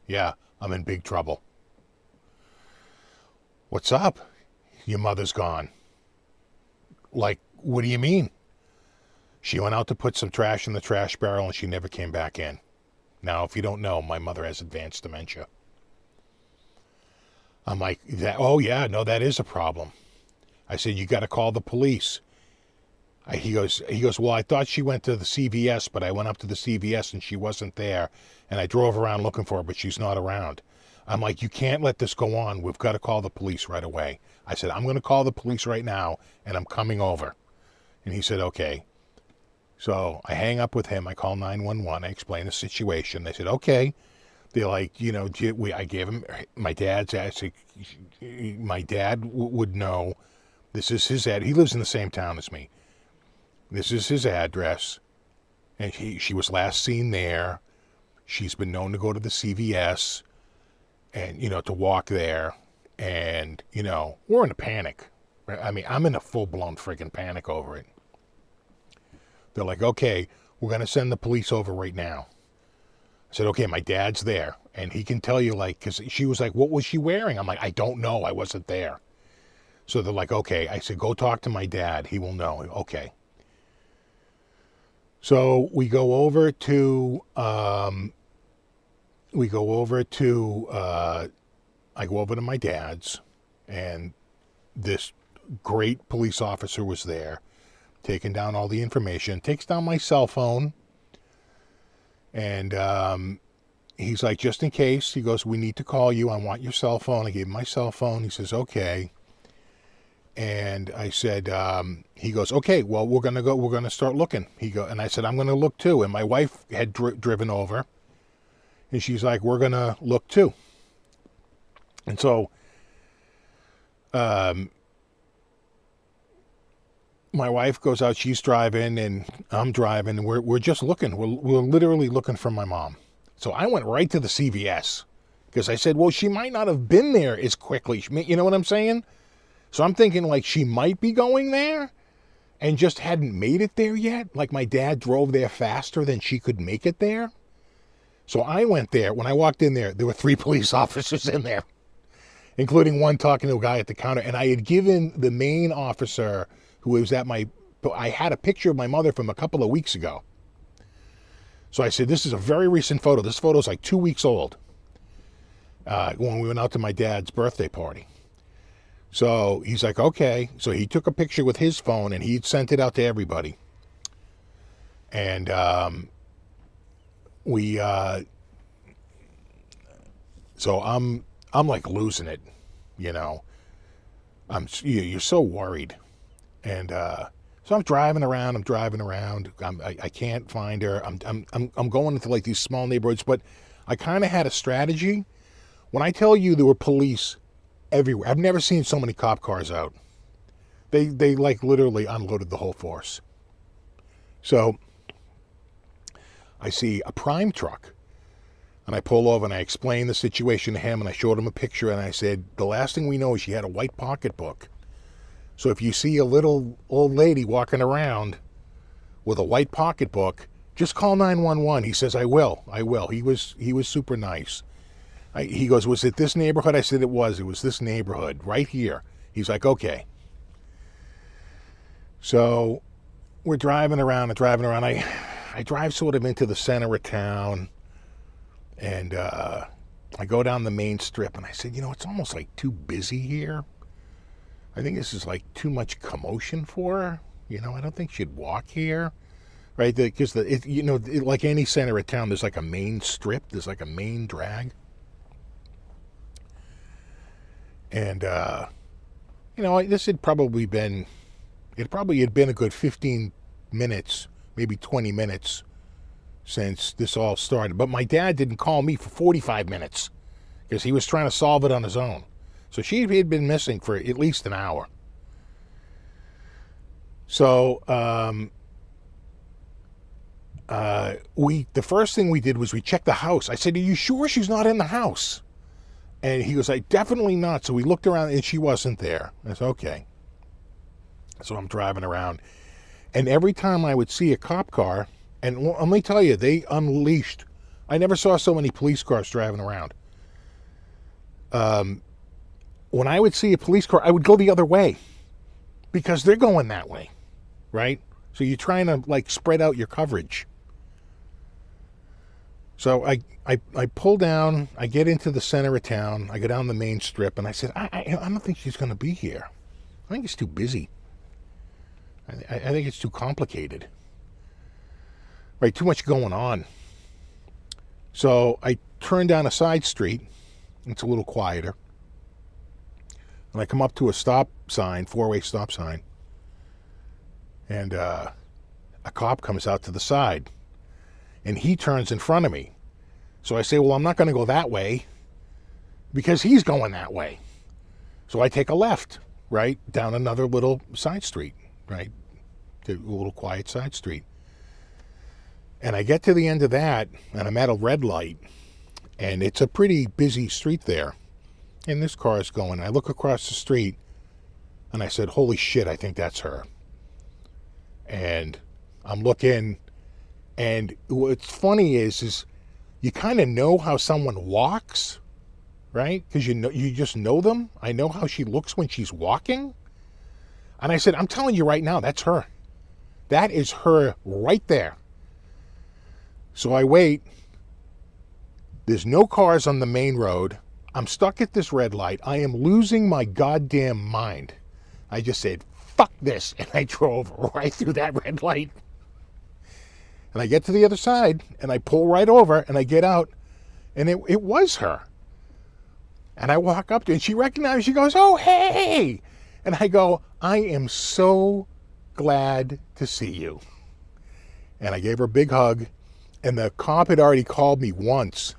yeah, I'm in big trouble. What's up? Your mother's gone. Like, what do you mean? She went out to put some trash in the trash barrel and she never came back in. Now, if you don't know, my mother has advanced dementia. I'm like, oh yeah, no, that is a problem. I said, you got to call the police. He goes, well, I thought she went to the CVS, but I went up to the CVS and she wasn't there. And I drove around looking for her, but she's not around. I'm like, you can't let this go on. We've got to call the police right away. I said, I'm going to call the police right now and I'm coming over. And he said, okay. So I hang up with him. I call 911. I explain the situation. They said, okay. They're like, I gave him my dad's address. My dad would know. This is his ad. He lives in the same town as me. This is his address. And she was last seen there. She's been known to go to the CVS and, to walk there. And, we're in a panic. I mean, I'm in a full-blown freaking panic over it. They're like, okay, we're going to send the police over right now. I said, okay, my dad's there. And he can tell you, because she was like, what was she wearing? I'm like, I don't know. I wasn't there. So they're like, okay. I said, go talk to my dad. He will know. Okay. So we go over to, I go over to my dad's, and this great police officer was there, taking down all the information, takes down my cell phone, and he's like, just in case, he goes, we need to call you. I want your cell phone. I gave him my cell phone. He says, okay. And I said, he goes, okay, well, we're going to start looking. And I said, I'm going to look too. And my wife had driven over, and she's like, we're going to look too. And so, my wife goes out, she's driving, and I'm driving, and we're just looking. We're literally looking for my mom. So I went right to the CVS, because I said, well, she might not have been there as quickly. You know what I'm saying? So I'm thinking, she might be going there and just hadn't made it there yet. Like, my dad drove there faster than she could make it there. So I went there. When I walked in there were 3 police officers in there, including one talking to a guy at the counter. And I had given the main officer who was I had a picture of my mother from a couple of weeks ago. So I said, this is a very recent photo. This photo's like 2 weeks old, when we went out to my dad's birthday party. So he's like, okay. So he took a picture with his phone and he'd sent it out to everybody. And so I'm like losing it, you're so worried. And so I'm driving around. I can't find her. I'm going into like these small neighborhoods, but I kind of had a strategy. When I tell you there were police everywhere, I've never seen so many cop cars out. They like literally unloaded the whole force. So I see a Prime truck, and I pull over and I explain the situation to him, and I showed him a picture, and I said, the last thing we know is she had a white pocketbook. So if you see a little old lady walking around with a white pocketbook, just call 911. He says, I will. He was super nice. He goes, was it this neighborhood? I said, it was this neighborhood right here. He's like, okay. So we're driving around. I drive sort of into the center of town, and I go down the main strip, and I said, it's almost like too busy here. I think this is like too much commotion for her. I don't think she'd walk here, right? Because like any center of town, there's like a main strip. There's like a main drag. And, this had probably been, it probably had been a good 15 minutes, maybe 20 minutes since this all started. But my dad didn't call me for 45 minutes because he was trying to solve it on his own. So she had been missing for at least an hour. So the first thing we did was we checked the house. I said, "Are you sure she's not in the house?" And he was like, "Definitely not." So we looked around and she wasn't there. I said, okay. So I'm driving around. And every time I would see a cop car, and let me tell you, they unleashed. I never saw so many police cars driving around. When I would see a police car, I would go the other way because they're going that way, right? So you're trying to like spread out your coverage. So I pull down, I get into the center of town, I go down the main strip, and I said, I don't think she's going to be here. I think it's too busy. I think it's too complicated. Right, too much going on. So I turn down a side street. It's a little quieter. And I come up to a stop sign, four-way stop sign. And a cop comes out to the side. And he turns in front of me. So I say, well, I'm not going to go that way because he's going that way. So I take a left, right, down another little side street, right, a little quiet side street. And I get to the end of that, and I'm at a red light, and it's a pretty busy street there. And this car is going. I look across the street, and I said, holy shit, I think that's her. And I'm looking, and what's funny is you kind of know how someone walks, right? Because you just know them. I know how she looks when she's walking. And I said, I'm telling you right now, that's her. That is her right there. So I wait. There's no cars on the main road. I'm stuck at this red light. I am losing my goddamn mind. I just said, fuck this. And I drove right through that red light. And I get to the other side, and I pull right over, and I get out, and it was her. And I walk up to her, and she recognized, she goes, oh, hey. And I go, I am so glad to see you. And I gave her a big hug, and the cop had already called me once.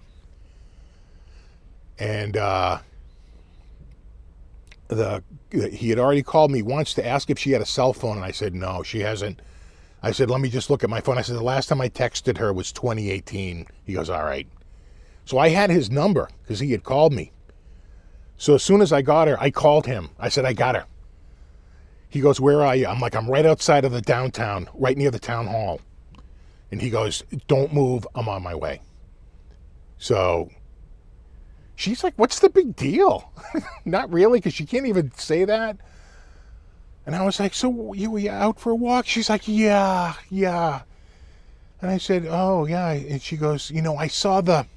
And he had already called me once to ask if she had a cell phone, and I said, no, she hasn't. I said, let me just look at my phone. I said, the last time I texted her was 2018. He goes, all right. So I had his number because he had called me. So as soon as I got her, I called him. I said, I got her. He goes, where are you? I'm like, I'm right outside of the downtown, right near the town hall. And he goes, don't move. I'm on my way. So she's like, what's the big deal? Not really, because she can't even say that. And I was like, so you were out for a walk? She's like, yeah. And I said, oh, yeah. And she goes, I saw that.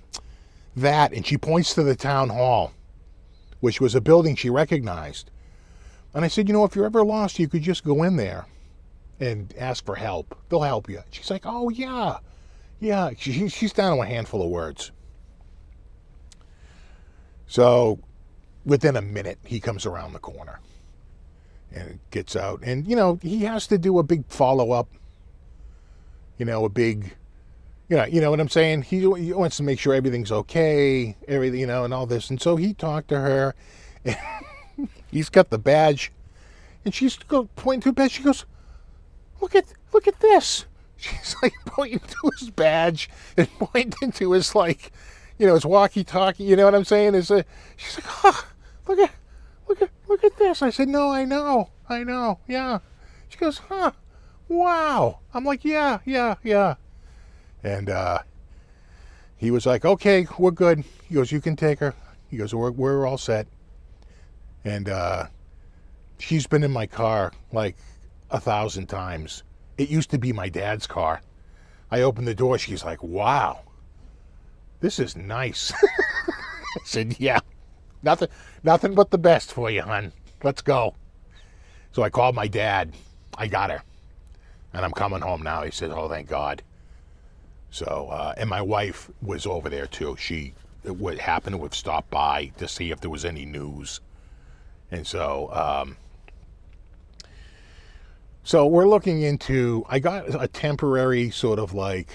And she points to the town hall, which was a building she recognized. And I said, if you're ever lost, you could just go in there and ask for help. They'll help you. She's like, oh, yeah. She's down to a handful of words. So within a minute, he comes around the corner. And gets out. And, he has to do a big follow-up. A big, you know what I'm saying? He wants to make sure everything's okay, everything, and all this. And so he talked to her. And he's got the badge. And she's pointing to the badge. She goes, look at this. She's like pointing to his badge and pointing to his, his walkie-talkie. You know what I'm saying? She's like, look at this. I said, no, I know, yeah. She goes, wow. I'm like, yeah. And he was like, okay, we're good. He goes, you can take her. He goes, we're all set. And she's been in my car like 1,000 times. It used to be my dad's car. I opened the door. She's like, wow, this is nice. I said, yeah. Nothing but the best for you, hon. Let's go. So I called my dad. I got her. And I'm coming home now. He said, oh, thank God. So, and my wife was over there too. What happened to have stopped by to see if there was any news. And so, so we're looking into, I got a temporary sort of like,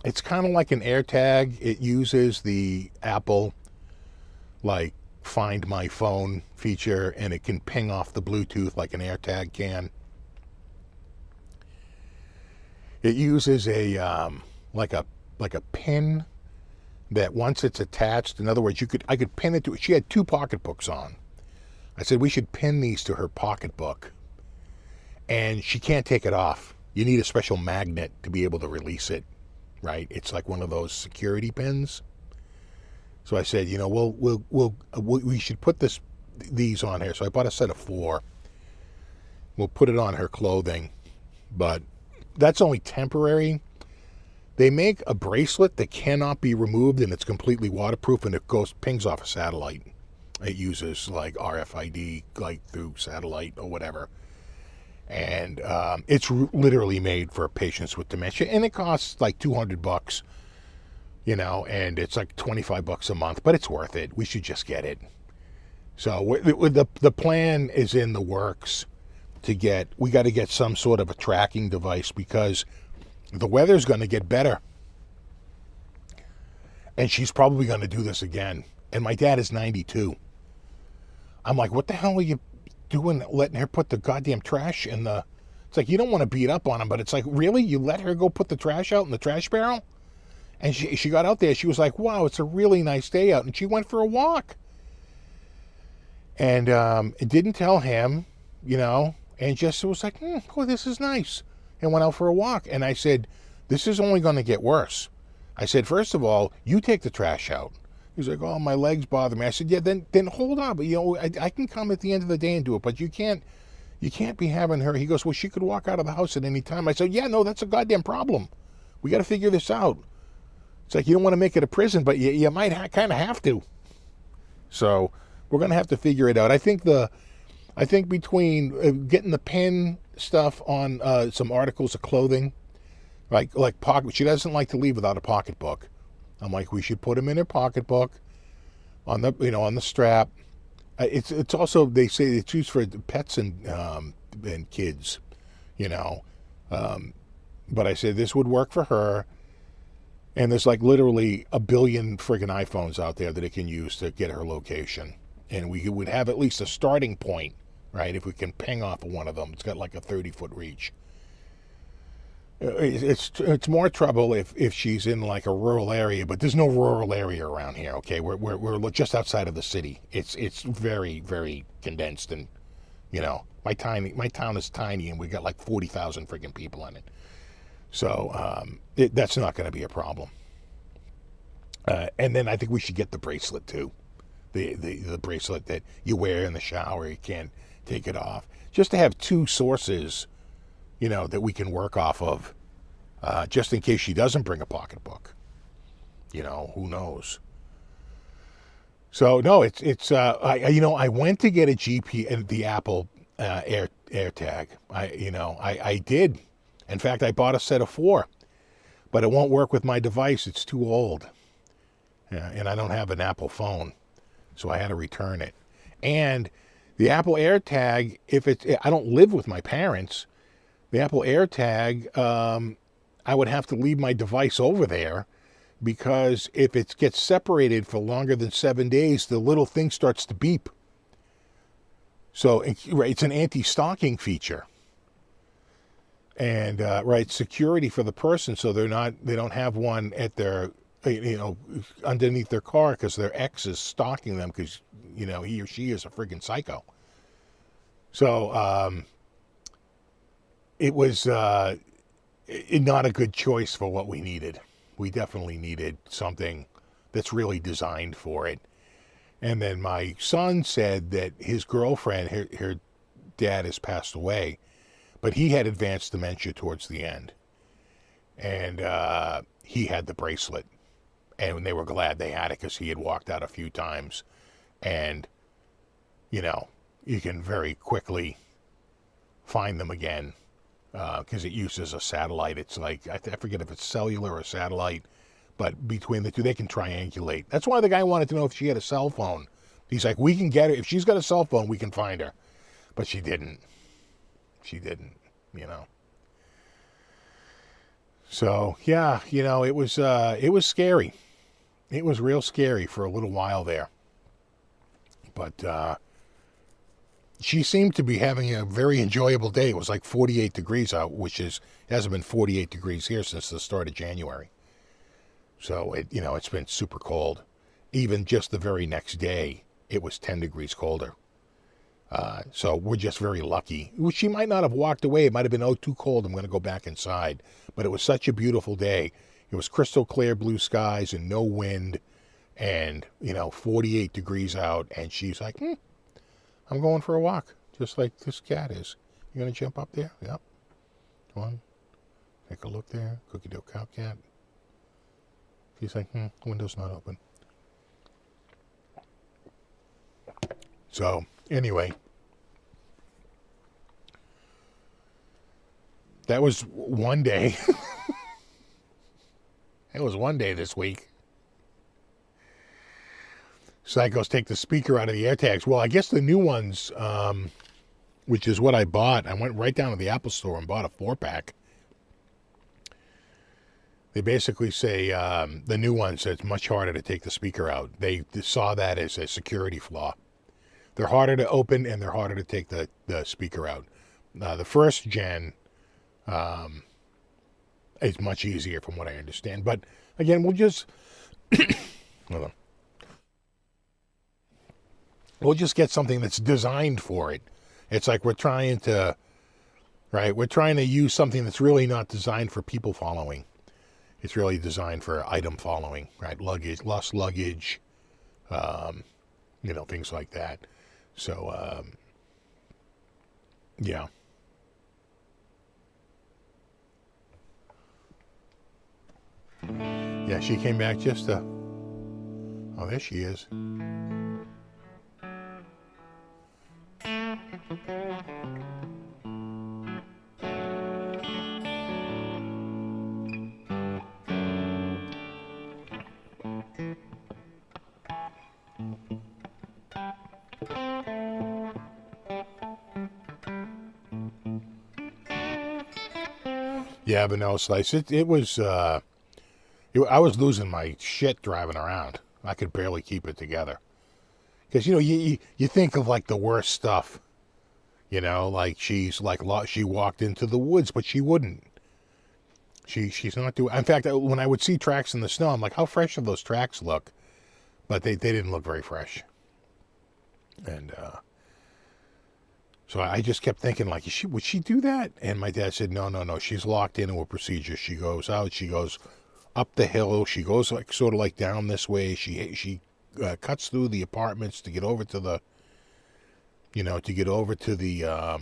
it's kind of like an AirTag. It uses the Apple, like, Find My Phone feature, and it can ping off the Bluetooth like an AirTag can. It uses a like a pin that once it's attached, in other words, I could pin it to it. She had 2 pocketbooks on. I said we should pin these to her pocketbook, and she can't take it off. You need a special magnet to be able to release it, right? It's like one of those security pins. So I said, you know, we should put these on here. So I bought a set of 4. We'll put it on her clothing, but that's only temporary. They make a bracelet that cannot be removed, and it's completely waterproof, and it pings off a satellite. It uses like RFID, like through satellite or whatever. And it's literally made for patients with dementia, and it costs like $200, you know, and it's like $25 a month, but it's worth it. We should just get it. So the plan is in the works to we got to get some sort of a tracking device, because the weather's going to get better. And she's probably going to do this again. And my dad is 92. I'm like, what the hell are you doing, letting her put the goddamn trash in the... It's like, you don't want to beat up on him, but it's like, really? You let her go put the trash out in the trash barrel? And she got out there. She was like, wow, it's a really nice day out. And she went for a walk. And it didn't tell him, you know, and just was like, oh, this is nice. And went out for a walk. And I said, this is only going to get worse. I said, first of all, you take the trash out. He's like, oh, my legs bother me. I said, yeah, then hold on. But, you know, I can come at the end of the day and do it. But you can't be having her. He goes, well, she could walk out of the house at any time. I said, yeah, no, that's a goddamn problem. We got to figure this out. It's like, you don't want to make it a prison, but you might kind of have to. So we're going to have to figure it out. I think between getting the pin stuff on some articles of clothing, like pocket, she doesn't like to leave without a pocketbook. I'm like, we should put them in her pocketbook on the strap. It's also, they say it's used for pets and kids, you know. But I said this would work for her. And there's like literally a billion friggin' iPhones out there that it can use to get her location. And we would have at least a starting point, right? If we can ping off of one of them. It's got like a 30-foot reach. It's more trouble if she's in like a rural area, but there's no rural area around here, okay? We're just outside of the city. It's very, very condensed, and, you know, my town is tiny, and we got like 40,000 friggin' people in it. So that's not going to be a problem. And then I think we should get the bracelet too, the bracelet that you wear in the shower. You can't take it off. Just to have 2 sources, you know, that we can work off of, just in case she doesn't bring a pocketbook. You know, who knows? So no, I went to get a the Apple AirTag. I did. In fact, I bought a set of 4, but it won't work with my device. It's too old. Yeah, and I don't have an Apple phone, so I had to return it. And the Apple AirTag, I don't live with my parents. The Apple AirTag, I would have to leave my device over there, because if it gets separated for longer than 7 days, the little thing starts to beep. So it's an anti-stalking feature. And security for the person, so they don't have one at their, underneath their car, because their ex is stalking them, because, you know, he or she is a friggin' psycho. So it was not a good choice for what we needed. We definitely needed something that's really designed for it. And then my son said that his girlfriend, her dad has passed away, but he had advanced dementia towards the end. And he had the bracelet. And they were glad they had it, because he had walked out a few times. And, you know, you can very quickly find them again, because it uses a satellite. It's like, I forget if it's cellular or satellite, but between the two, they can triangulate. That's why the guy wanted to know if she had a cell phone. He's like, we can get her. If she's got a cell phone, we can find her. But she didn't. She didn't, you know. So, yeah, you know, it was scary. It was real scary for a little while there. But she seemed to be having a very enjoyable day. It was like 48 degrees out, which hasn't been 48 degrees here since the start of January. So, it's been super cold. Even just the very next day, it was 10 degrees colder. So we're just very lucky. She might not have walked away. It might have been, oh, too cold, I'm going to go back inside. But it was such a beautiful day. It was crystal clear blue skies and no wind and, 48 degrees out. And she's like, I'm going for a walk, just like this cat is. You going to jump up there? Yep. Come on. Take a look there. Cookie dough cow cat. She's like, window's not open. So, anyway, that was one day. It was one day this week. Psychos take the speaker out of the AirTags. Well, I guess the new ones, which is what I bought. I went right down to the Apple store and bought a 4-pack. They basically say the new ones, it's much harder to take the speaker out. They saw that as a security flaw. They're harder to open and they're harder to take the speaker out. The first gen is much easier from what I understand. But again, we'll just hold on. We'll just get something that's designed for it. It's like we're trying to use something that's really not designed for people following. It's really designed for item following, right? Luggage, lost luggage, things like that. So, yeah. Yeah, she came back just to... Oh, there she is. Yeah, but no, Slice. It was. I was losing my shit driving around. I could barely keep it together. Because you think of like the worst stuff. Like she walked into the woods, but she wouldn't. She's not doing. In fact, when I would see tracks in the snow, I'm like, how fresh do those tracks look? But they didn't look very fresh. And so I just kept thinking, like, would she do that? And my dad said, no, she's locked into a procedure. She goes out, she goes up the hill, she goes like sort of like down this way. She cuts through the apartments to get over to the, the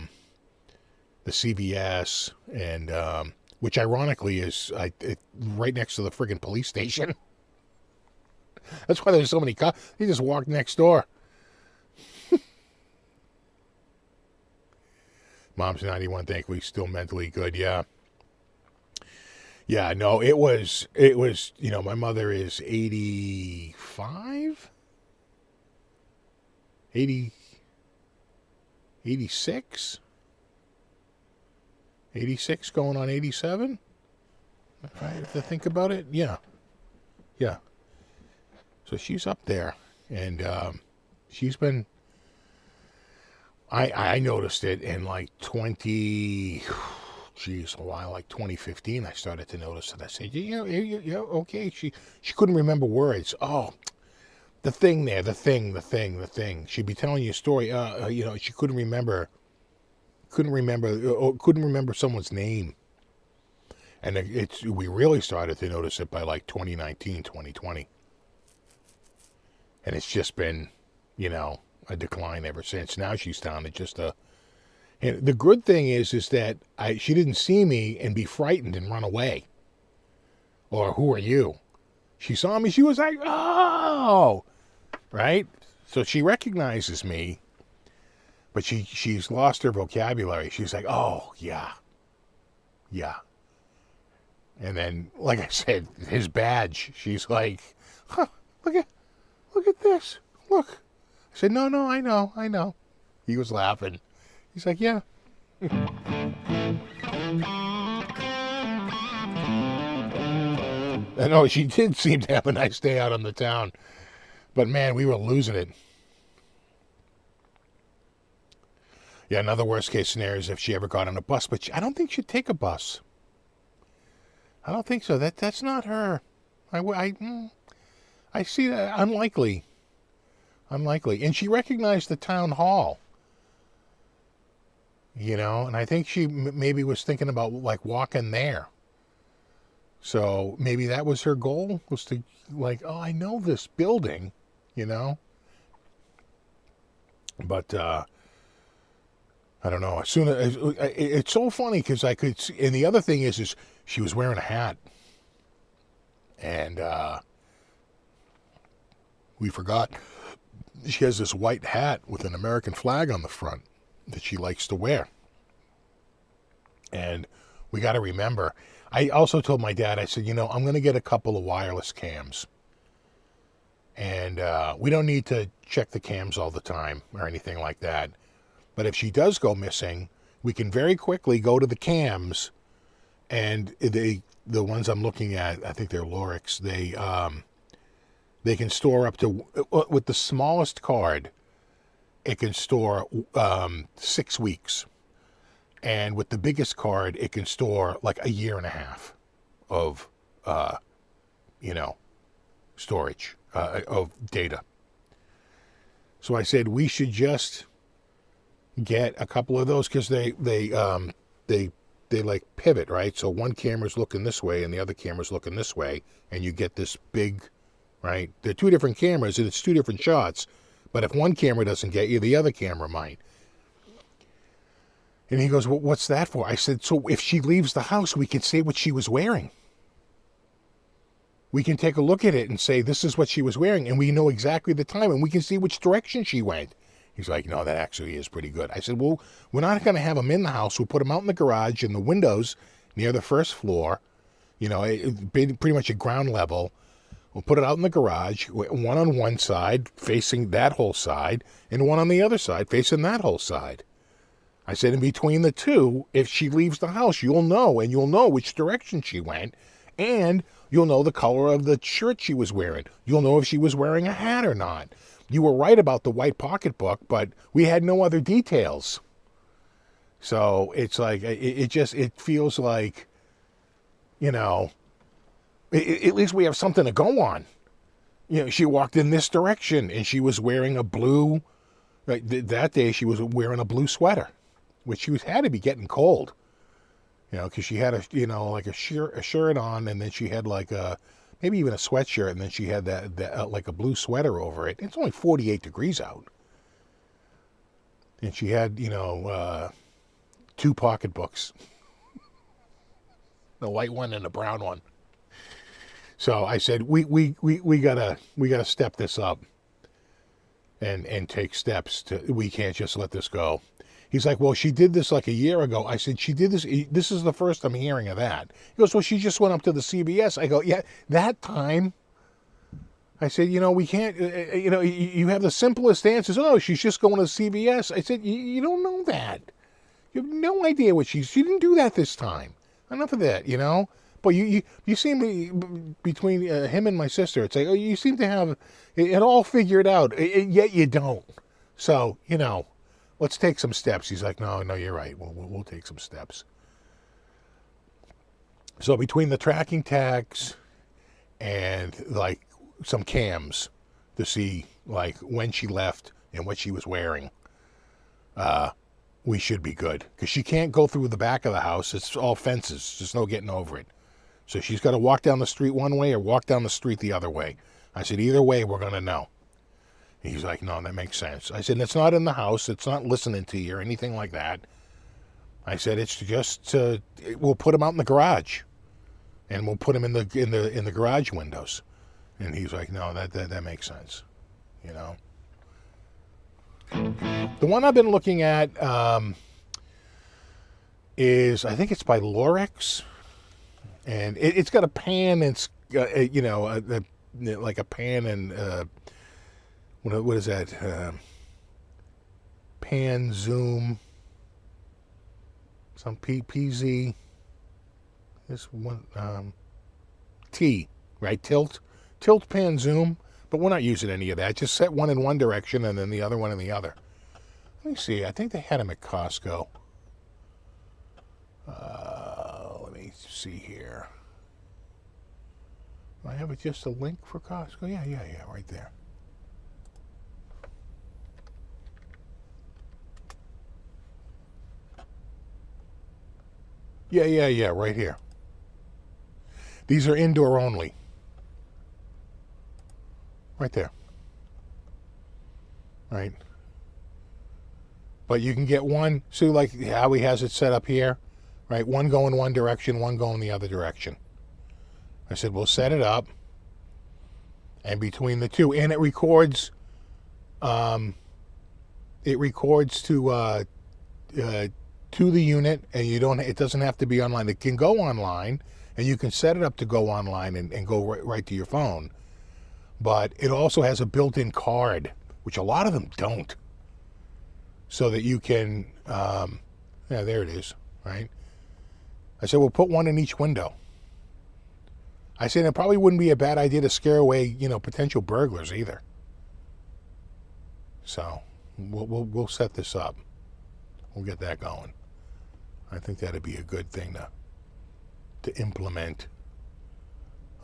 CVS, and which ironically is right next to the friggin' police station. That's why there's so many cops. They just walk next door. Mom's 91, thankfully still mentally good. Yeah. Yeah, no, it was, my mother is 85? 86? 86 going on 87? If I have to think about it. Yeah. Yeah. So she's up there. And she's been... I noticed it in like 2015, I started to notice it. I said, yeah, okay. She couldn't remember words. Oh, the thing there, the thing. She'd be telling you a story. She couldn't remember someone's name. And we really started to notice it by like 2019, 2020. And it's just been, a decline ever since. Now she's down to just a... And the good thing is that she didn't see me and be frightened and run away. Or, who are you? She saw me, she was like, oh! Right? So she recognizes me. But she's lost her vocabulary. She's like, oh, yeah. Yeah. And then, like I said, his badge, she's like, huh, look at this. Look. I said, no, I know. He was laughing. He's like, yeah. I know, she did seem to have a nice day out on the town. But man, we were losing it. Yeah, another worst case scenario is if she ever got on a bus, but I don't think she'd take a bus. I don't think so. That's not her. I see that. Unlikely. And she recognized the town hall. You know, and I think she maybe was thinking about like walking there. So maybe that was her goal, was to like, oh, I know this building, you know. But I don't know. As soon as it's so funny because I could see, and the other thing is she was wearing a hat, and we forgot she has this white hat with an American flag on the front that she likes to wear, and we got to remember. I also told my dad, I said, you know, I'm going to get a couple of wireless cams, and we don't need to check the cams all the time or anything like that. But if she does go missing, we can very quickly go to the cams, and the ones I'm looking at, I think they're Lorix. They can store up to, with the smallest card, it can store 6 weeks, and with the biggest card, it can store like a year and a half of, storage of data. So I said we should just get a couple of those because they like pivot, right? So one camera's looking this way and the other camera's looking this way, and you get this big, right? They're two different cameras and it's two different shots, but if one camera doesn't get you, the other camera might. And he goes, well, what's that for? I said, so if she leaves the house, we can say what she was wearing. We can take a look at it and say, this is what she was wearing, and we know exactly the time, and we can see which direction she went. He's like, no, that actually is pretty good. I said, well, we're not going to have them in the house. We'll put them out in the garage in the windows near the first floor, you know, pretty much at ground level. We'll put it out in the garage, one on one side facing that whole side, and one on the other side facing that whole side. I said, in between the two, if she leaves the house, you'll know, and you'll know which direction she went, and you'll know the color of the shirt she was wearing. You'll know if she was wearing a hat or not. You were right about the white pocketbook, but we had no other details. So it's like, it feels like, you know, at least we have something to go on. You know, she walked in this direction and she was wearing a blue, right, that day she was wearing a blue sweater, which she had to be getting cold, you know, because she had like a shirt on, and then she had like maybe even a sweatshirt, and then she had that like a blue sweater over it. It's only 48 degrees out. And she had, 2 pocketbooks. The white one and the brown one. So I said, we gotta step this up and take steps we can't just let this go. He's like, well, she did this like a year ago. I said, she did this. This is the first I'm hearing of that. He goes, well, she just went up to the CBS. I go, yeah, that time. I said, we can't, you have the simplest answers. Oh, she's just going to CBS. I said, you don't know that. You have no idea what she didn't do that this time. Enough of that, But you seem between him and my sister, it's like, oh, you seem to have it all figured out, yet you don't. So, let's take some steps. He's like, no, you're right. We'll take some steps. So between the tracking tags and like some cams to see like when she left and what she was wearing, we should be good. Because she can't go through the back of the house. It's all fences. There's no getting over it. So she's got to walk down the street one way or walk down the street the other way. I said, either way, we're going to know. He's like, no, that makes sense. I said, it's not in the house. It's not listening to you or anything like that. I said, it's just, we'll put them out in the garage. And we'll put them in the garage windows. And he's like, no, that makes sense. The one I've been looking at is, I think it's by Lorex, and it's got a pan and like a pan and what is that? Pan zoom, some PZ. This one T, right? Tilt pan zoom. But we're not using any of that. Just set one in one direction and then the other one in the other. Let me see. I think they had them at Costco. Let me see here. Do I have just a link for Costco? Yeah, right there. Yeah, right here. These are indoor only. Right there. Right. But you can get one, see like how he has it set up here, right? One go in one direction, one go in the other direction. I said, we'll set it up, and between the two, and it records to the unit, and it doesn't have to be online. It can go online, and you can set it up to go online and go right to your phone. But it also has a built-in card, which a lot of them don't. So that you can, there it is, right? I said, we'll put one in each window. I said, it probably wouldn't be a bad idea to scare away, potential burglars either. So, we'll set this up. We'll get that going. I think that'd be a good thing to implement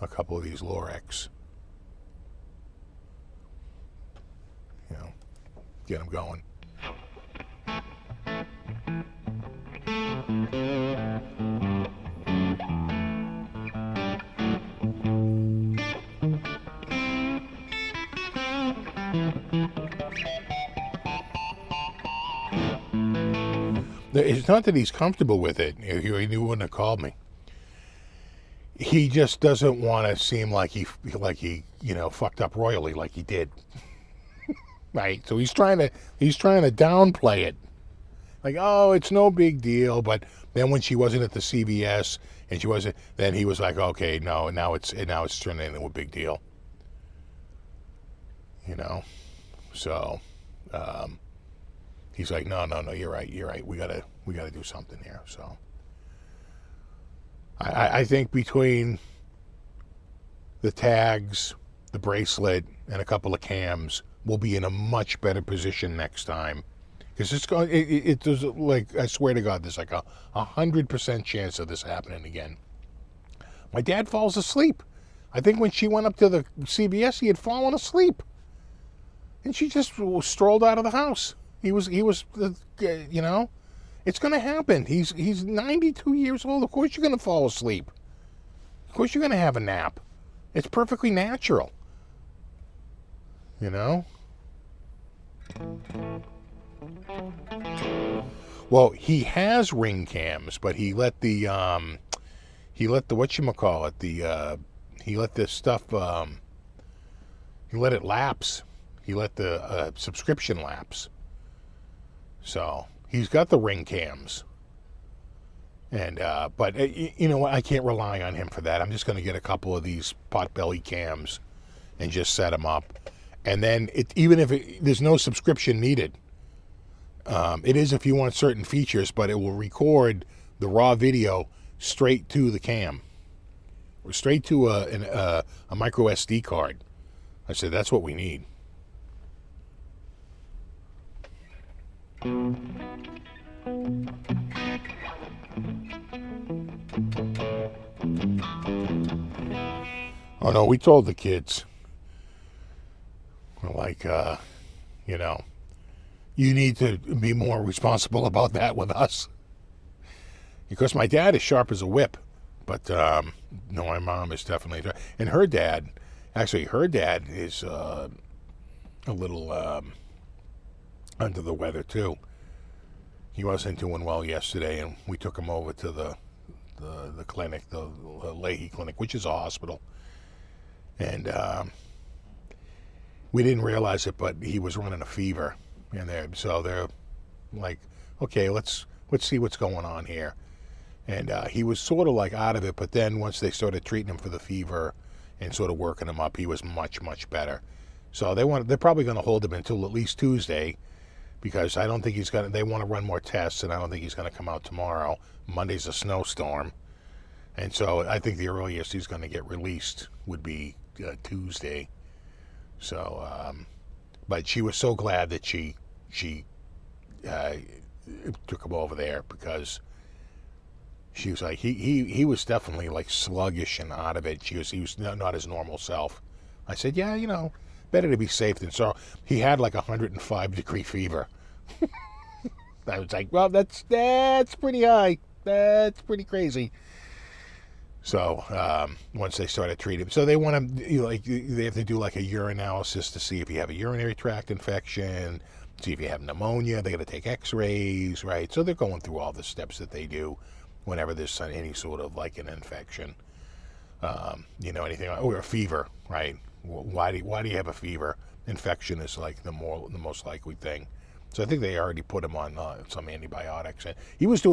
a couple of these Lorex. Get them going. It's not that he's comfortable with it. He wouldn't have called me. He just doesn't want to seem like he fucked up royally like he did. Right, so he's trying to downplay it, like, oh, it's no big deal. But then when she wasn't at the CVS and she wasn't, then he was like, okay, no, now it's turning into a big deal, So, he's like, no, you're right. We gotta do something here. So, I think between the tags, the bracelet, and a couple of cams, we'll be in a much better position next time, because there's like, I swear to God, there's like a 100% chance of this happening again. My dad falls asleep. I think when she went up to the CVS, he had fallen asleep, and she just strolled out of the house. He was, it's going to happen. He's 92 years old. Of course you're going to fall asleep. Of course you're going to have a nap. It's perfectly natural. Well, he has ring cams, but he let the whatchamacallit, he let this stuff, he let it lapse. He let the subscription lapse. So he's got the ring cams. And, but you know what? I can't rely on him for that. I'm just going to get a couple of these potbelly cams and just set them up. And then even if there's no subscription needed, it is if you want certain features, but it will record the raw video straight to the cam, or straight to a micro SD card. I said, that's what we need. Oh no, we told the kids. We're like, you need to be more responsible about that with us. Because my dad is sharp as a whip. But, no, my mom is definitely... And her dad is a little under the weather, too. He wasn't doing well yesterday, and we took him over to the clinic, the Leahy Clinic, which is a hospital. And... we didn't realize it, but he was running a fever. and they're like, okay, let's see what's going on here. And he was sort of like out of it, but then once they started treating him for the fever and sort of working him up, he was much better. So they're probably going to hold him until at least Tuesday, because I don't think they want to run more tests, and I don't think he's going to come out tomorrow. Monday's a snowstorm. And so I think the earliest he's going to get released would be Tuesday. So, but she was so glad that she took him over there, because she was like, he was definitely like sluggish and out of it. He was not his normal self. I said, yeah, better to be safe than sorry. He had like 105-degree fever. I was like, well, that's pretty high. That's pretty crazy. So once they started treating him, so they want to they have to do like a urine analysis to see if you have a urinary tract infection, see if you have pneumonia. They got to take X-rays, right? So they're going through all the steps that they do whenever there's any sort of like an infection, anything or a fever, right? Why do you have a fever? Infection is like the most likely thing. So I think they already put him on some antibiotics, and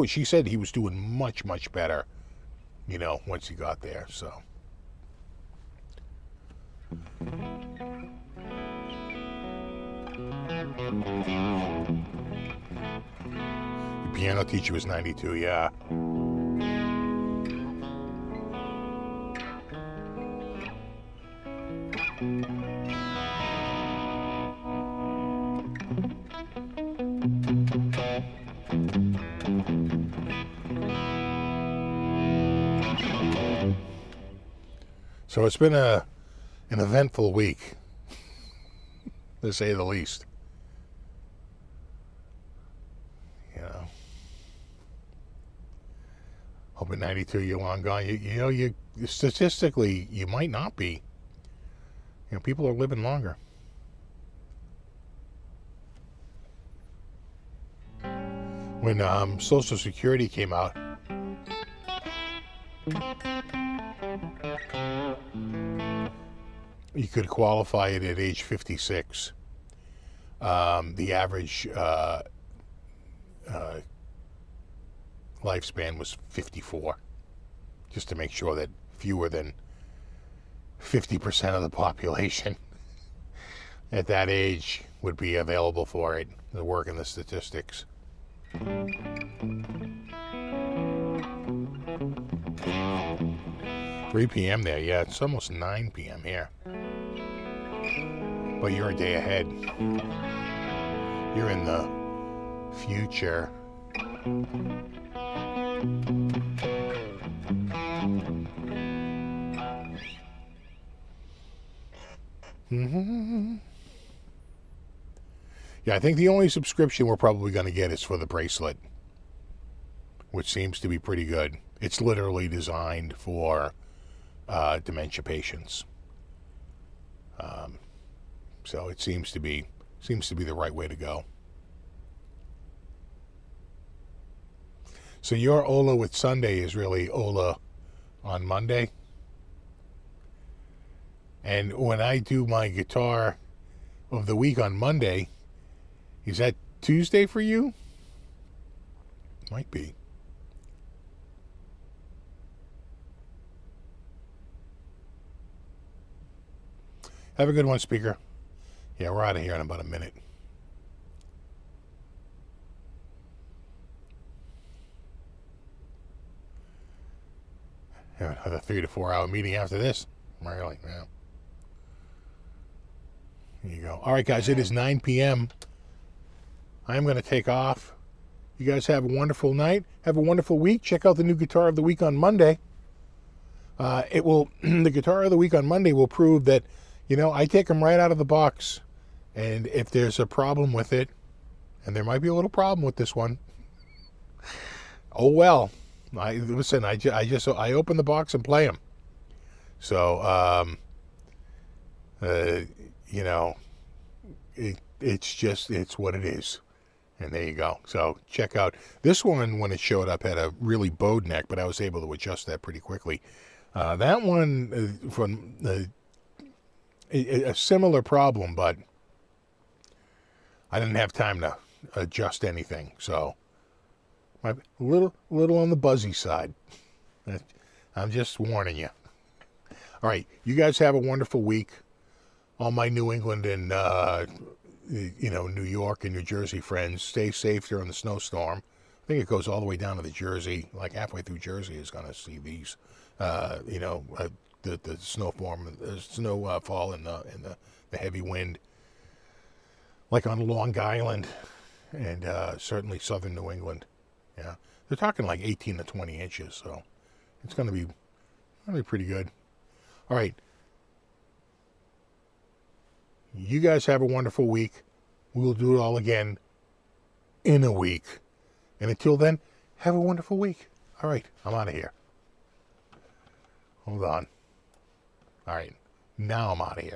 she said he was doing much better, once he got there. So. The piano teacher was 92, yeah. So it's been an eventful week, to say the least. Hope at 92 you're long gone. You statistically you might not be. People are living longer. When Social Security came out, you could qualify it at age 56. The average lifespan was 54, just to make sure that fewer than 50% of the population at that age would be available for it to work in the statistics. 3 p.m. there, yeah, it's almost 9 p.m. here. But you're a day ahead. You're in the future. Yeah, I think the only subscription we're probably going to get is for the bracelet, which seems to be pretty good. It's literally designed for dementia patients. So it seems to be the right way to go. So your Ola with Sunday is really Ola on Monday. And when I do my guitar of the week on Monday, is that Tuesday for you? Might be. Have a good one, speaker. Yeah, we're out of here in about a minute. Have another 3 to 4 hour meeting after this. Really? Yeah. There you go. All right, guys, it is 9 p.m. I'm going to take off. You guys have a wonderful night. Have a wonderful week. Check out the new Guitar of the Week on Monday. The Guitar of the Week on Monday will prove that, I take them right out of the box. And if there's a problem with it, and there might be a little problem with this one, oh well. I open the box and play them. So, it's what it is. And there you go. So check out this one. When it showed up, had a really bowed neck, but I was able to adjust that pretty quickly. That one from a similar problem, but I didn't have time to adjust anything, so a little on the buzzy side. I'm just warning you. All right, you guys have a wonderful week. All my New England and New York and New Jersey friends, stay safe during the snowstorm. I think it goes all the way down to the Jersey, like halfway through Jersey is going to see these, the snowfall and the heavy wind, like on Long Island and certainly southern New England. Yeah, they're talking like 18 to 20 inches, so it's going to be pretty good. All right. You guys have a wonderful week. We'll do it all again in a week. And until then, have a wonderful week. All right, I'm out of here. Hold on. All right, now I'm out of here.